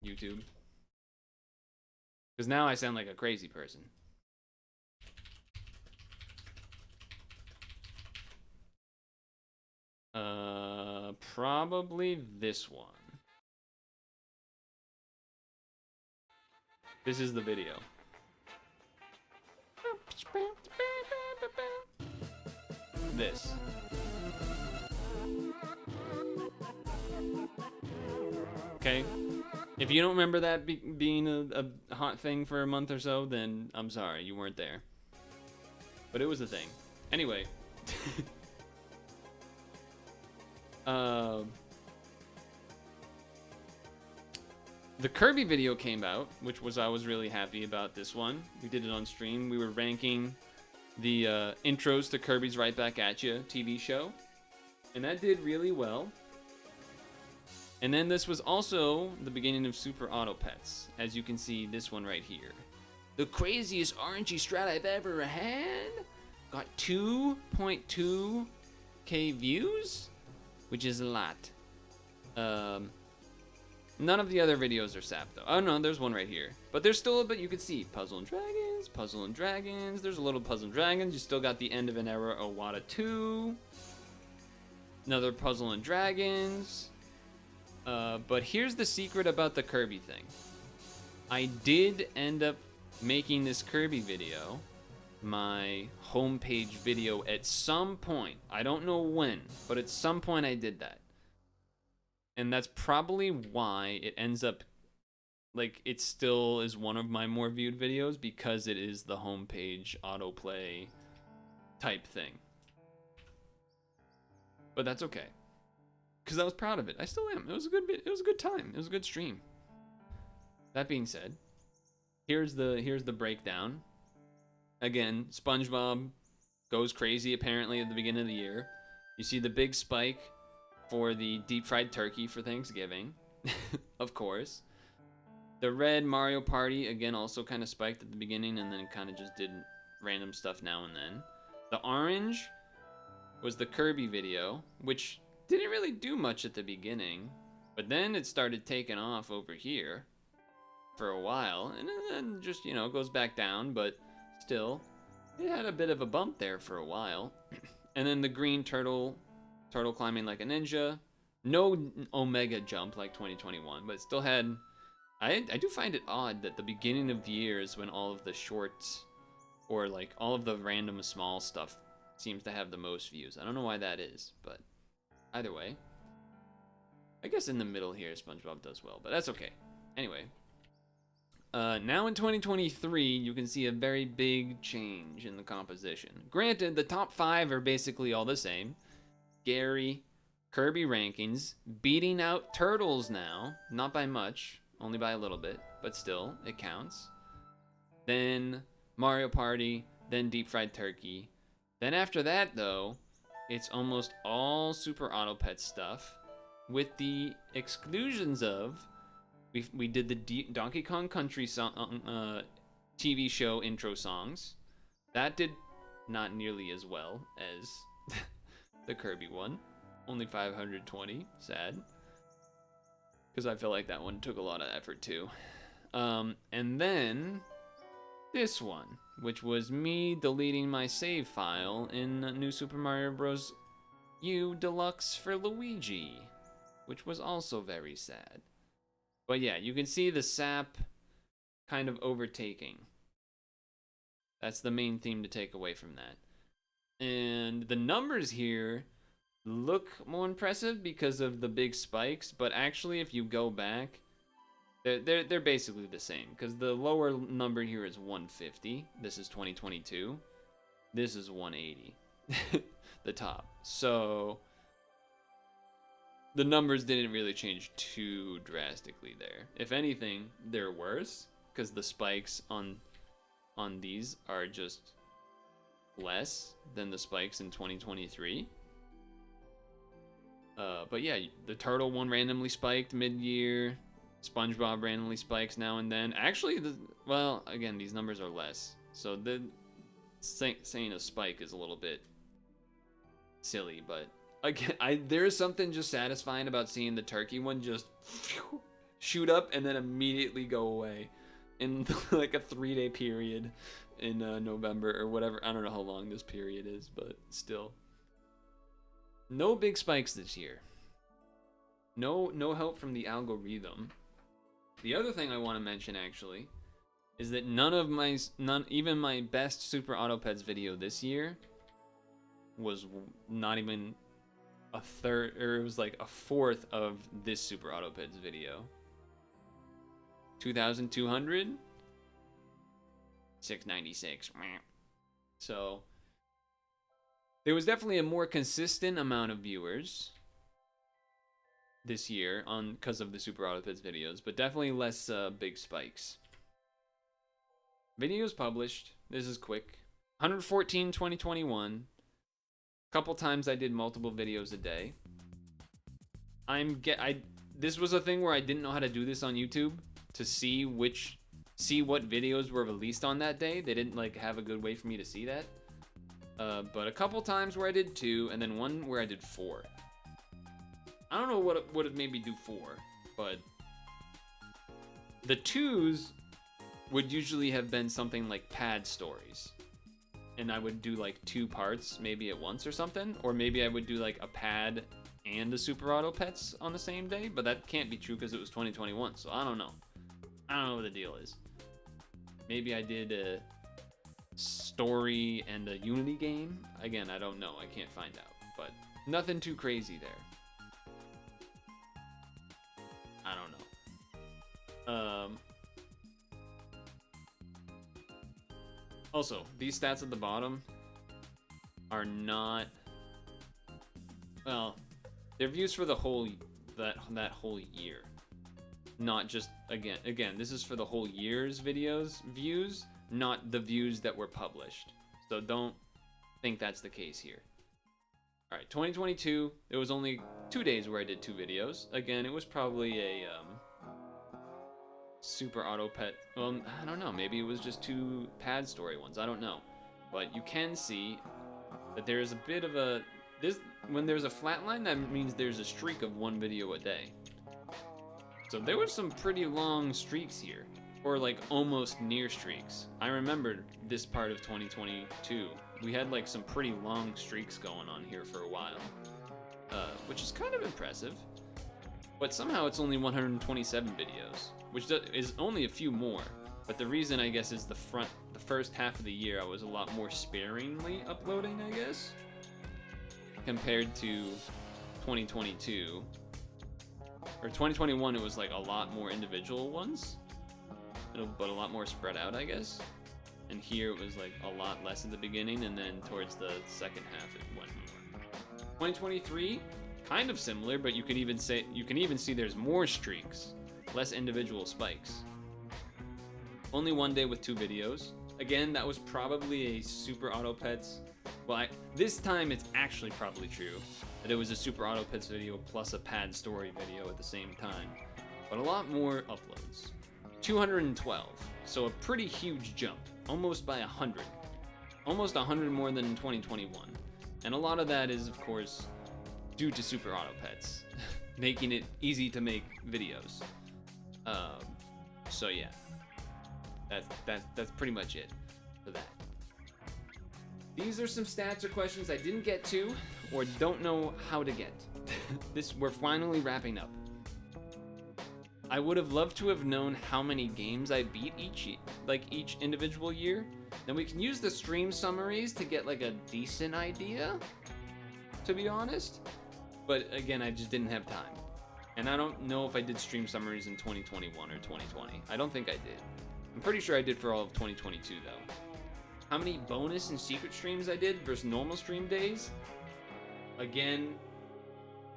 YouTube. Because now I sound like a crazy person. Probably this one. This is the video. This. Okay? If you don't remember that being a hot thing for a month or so, then I'm sorry, you weren't there. But it was a thing. Anyway. The Kirby video came out, which was I was really happy about this one. We did it on stream. We were ranking the intros to Kirby's Right Back At Ya TV show, and that did really well. And then this was also the beginning of Super Auto Pets, as you can see this one right here. The craziest RNG strat I've ever had. Got 2.2k views, which is a lot. None of the other videos are sapped though. Oh no, there's one right here. But there's still a bit you can see. Puzzle and Dragons. There's a little Puzzle and Dragons. You still got the End of an Era Owada 2. Another Puzzle and Dragons. But here's the secret about the Kirby thing. I did end up making this Kirby video my homepage video at some point. I don't know when, but at some point I did that. And that's probably why it ends up, like, it still is one of my more viewed videos, because it is the homepage autoplay type thing. But that's okay, because I was proud of it. I still am. It was a good time. It was a good stream. That being said, here's the breakdown. Again, SpongeBob goes crazy apparently at the beginning of the year. You see the big spike for the deep fried turkey for Thanksgiving, of course. The red Mario Party, again, also kind of spiked at the beginning and then kind of just did random stuff now and then. The orange was the Kirby video, which didn't really do much at the beginning, but then it started taking off over here for a while, and then just, you know, goes back down, but still, it had a bit of a bump there for a while. And then the green turtle climbing like a ninja. No Omega jump like 2021, but still had... I do find it odd that the beginning of the year is when all of the shorts, or like all of the random small stuff, seems to have the most views. I don't know why that is, but either way. I guess in the middle here, SpongeBob does well, but that's okay. Anyway. Now in 2023, you can see a very big change in the composition. Granted, the top 5 are basically all the same. Gary, Kirby rankings, beating out Turtles now. Not by much, only by a little bit, but still, it counts. Then Mario Party, then Deep Fried Turkey. Then after that, though, it's almost all Super Auto Pets stuff. with the exclusions of we did the Donkey Kong Country song, TV show intro songs. That did not nearly as well as the Kirby one. Only 520, sad. Because I feel like that one took a lot of effort too. And then this one, which was me deleting my save file in New Super Mario Bros. U Deluxe for Luigi, which was also very sad. But yeah, you can see the sap kind of overtaking. That's the main theme to take away from that. And the numbers here look more impressive because of the big spikes, but actually if you go back, they're basically the same, because the lower number here is 150. This is 2022. This is 180. The top. So the numbers didn't really change too drastically there. If anything, they're worse, because the spikes on these are just less than the spikes in 2023. But yeah, the Turtle one randomly spiked mid-year. SpongeBob randomly spikes now and then. Actually, well, again, these numbers are less. So the saying a spike is a little bit silly, but again, there's something just satisfying about seeing the turkey one just shoot up and then immediately go away in like a 3-day period in November or whatever. I don't know how long this period is, but still. No big spikes this year. No help from the algorithm. The other thing I want to mention actually is that even my best Super Auto Pets video this year was not even a third, or it was like a fourth of this Super Auto Pets video. 2,200, 696. So there was definitely a more consistent amount of viewers this year because of the Super Auto Pets videos, but definitely less big spikes. Videos published. This is quick. 114 2021. Couple times I did multiple videos a day. This was a thing where I didn't know how to do this on YouTube to see what videos were released on that day. They didn't like have a good way for me to see that. But a couple times where I did 2, and then one where I did 4. I don't know what it made me do 4, but the 2s would usually have been something like pad stories. And I would do like 2 parts maybe at once or something. Or maybe I would do like a pad and the Super Auto Pets on the same day. But that can't be true because it was 2021. So I don't know. I don't know what the deal is. Maybe I did a story and a Unity game. Again, I don't know. I can't find out. But nothing too crazy there. I don't know. Also, these stats at the bottom are not, well, they're views for the whole that whole year, not just again. This is for the whole year's views, not the views that were published. So don't think that's the case here. All right, 2022. There was only 2 days where I did 2 videos. Again, it was probably a Super Auto Pet, well, I don't know, maybe it was just 2 pad story ones, I don't know. But you can see that there's a bit of when there's a flat line, that means there's a streak of 1 video a day. So there were some pretty long streaks here, or like almost near streaks. I remembered this part of 2022. We had like some pretty long streaks going on here for a while, which is kind of impressive. But somehow it's only 127 videos, which is only a few more. But the reason, I guess, is the first half of the year I was a lot more sparingly uploading, I guess, compared to 2022. Or 2021, it was like a lot more individual ones, but a lot more spread out, I guess. And here it was like a lot less at the beginning, and then towards the second half it went more. 2023, kind of similar, but you can even see there's more streaks, less individual spikes. Only 1 day with 2 videos. again, that was probably a Super Auto Pets. Well, this time it's actually probably true that it was a Super Auto Pets video plus a Pad Story video at the same time. But a lot more uploads. 212. So a pretty huge jump. Almost by 100. Almost 100 more than in 2021. And a lot of that is, of course, due to Super Auto Pets. Making it easy to make videos. So yeah. That's pretty much it for that. These are some stats or questions I didn't get to or don't know how to get. We're finally wrapping up. I would have loved to have known how many games I beat each individual year. Then we can use the stream summaries to get like a decent idea, to be honest. But again, I just didn't have time. And I don't know if I did stream summaries in 2021 or 2020. I don't think I did. I'm pretty sure I did for all of 2022 though. How many bonus and secret streams I did versus normal stream days? Again,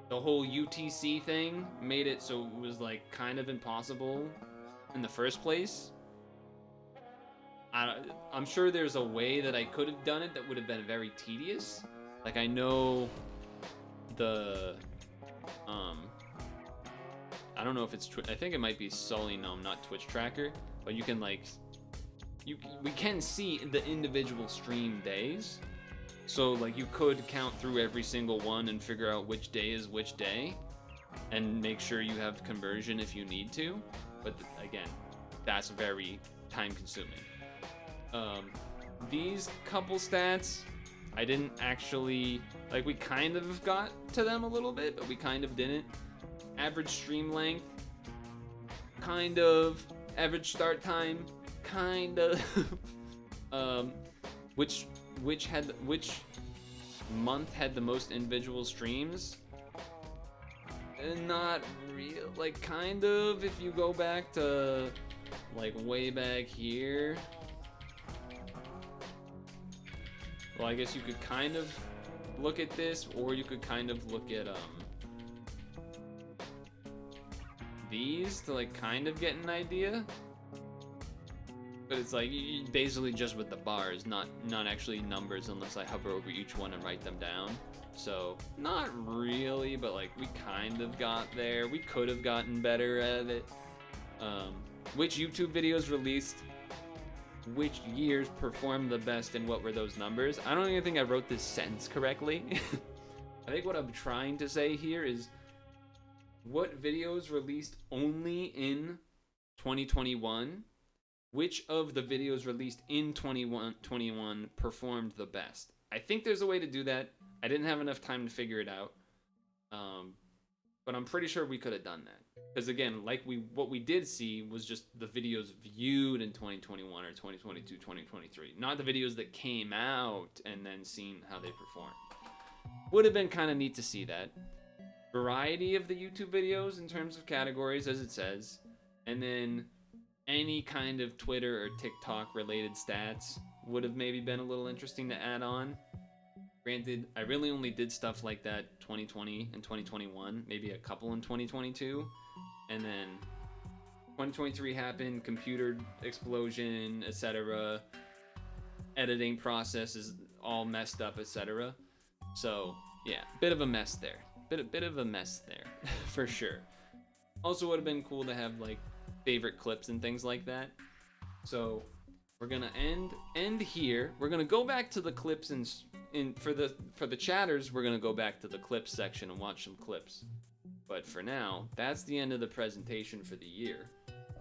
the whole UTC thing made it so it was like kind of impossible in the first place. I'm sure there's a way that I could have done it that would have been very tedious. Like I know the I don't know if it's I think it might be Sully Gnome, not Twitch Tracker, but you can like we can see the individual stream days. So like you could count through every single one and figure out which day is which day and make sure you have conversion if you need to. But again, that's very time consuming. These couple stats, I didn't actually, like we kind of got to them a little bit, but we kind of didn't. Average stream length, kind of. Average start time, kind of. Which month had the most individual streams? Not real, like kind of. If you go back to like way back here. Well, I guess you could kind of look at this, or you could kind of look at these to like kind of get an idea. But it's like basically just with the bars, not actually numbers unless I hover over each one and write them down. So not really, but like we kind of got there. We could have gotten better at it. Which YouTube videos released which years performed the best and what were those numbers? I don't even think I wrote this sentence correctly. I think what I'm trying to say here is what videos released only in 2021, which of the videos released in 2021 performed the best? I think there's a way to do that. I didn't have enough time to figure it out. But I'm pretty sure we could have done that. Because again, like what we did see was just the videos viewed in 2021 or 2022, 2023. Not the videos that came out and then seen how they performed. Would have been kind of neat to see that. Variety of the YouTube videos in terms of categories, as it says. And then any kind of Twitter or TikTok related stats would have maybe been a little interesting to add on. Granted, I really only did stuff like that 2020 and 2021, maybe a couple in 2022, and then 2023 happened, computer explosion, etc. Editing process is all messed up, etc. So yeah, bit of a mess there. Bit of a mess there, for sure. Also would have been cool to have like favorite clips and things like that. So we're gonna end here. We're gonna go back to the clips and for the chatters, we're gonna go back to the clips section and watch some clips. But for now, that's the end of the presentation for the year,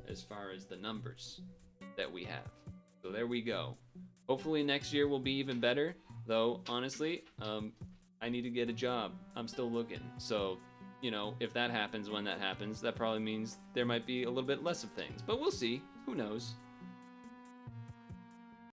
as far as the numbers that we have. So there we go. Hopefully next year will be even better. Though honestly, I need to get a job. I'm still looking. So, you know, if that happens when that happens, that probably means there might be a little bit less of things. But we'll see. Who knows?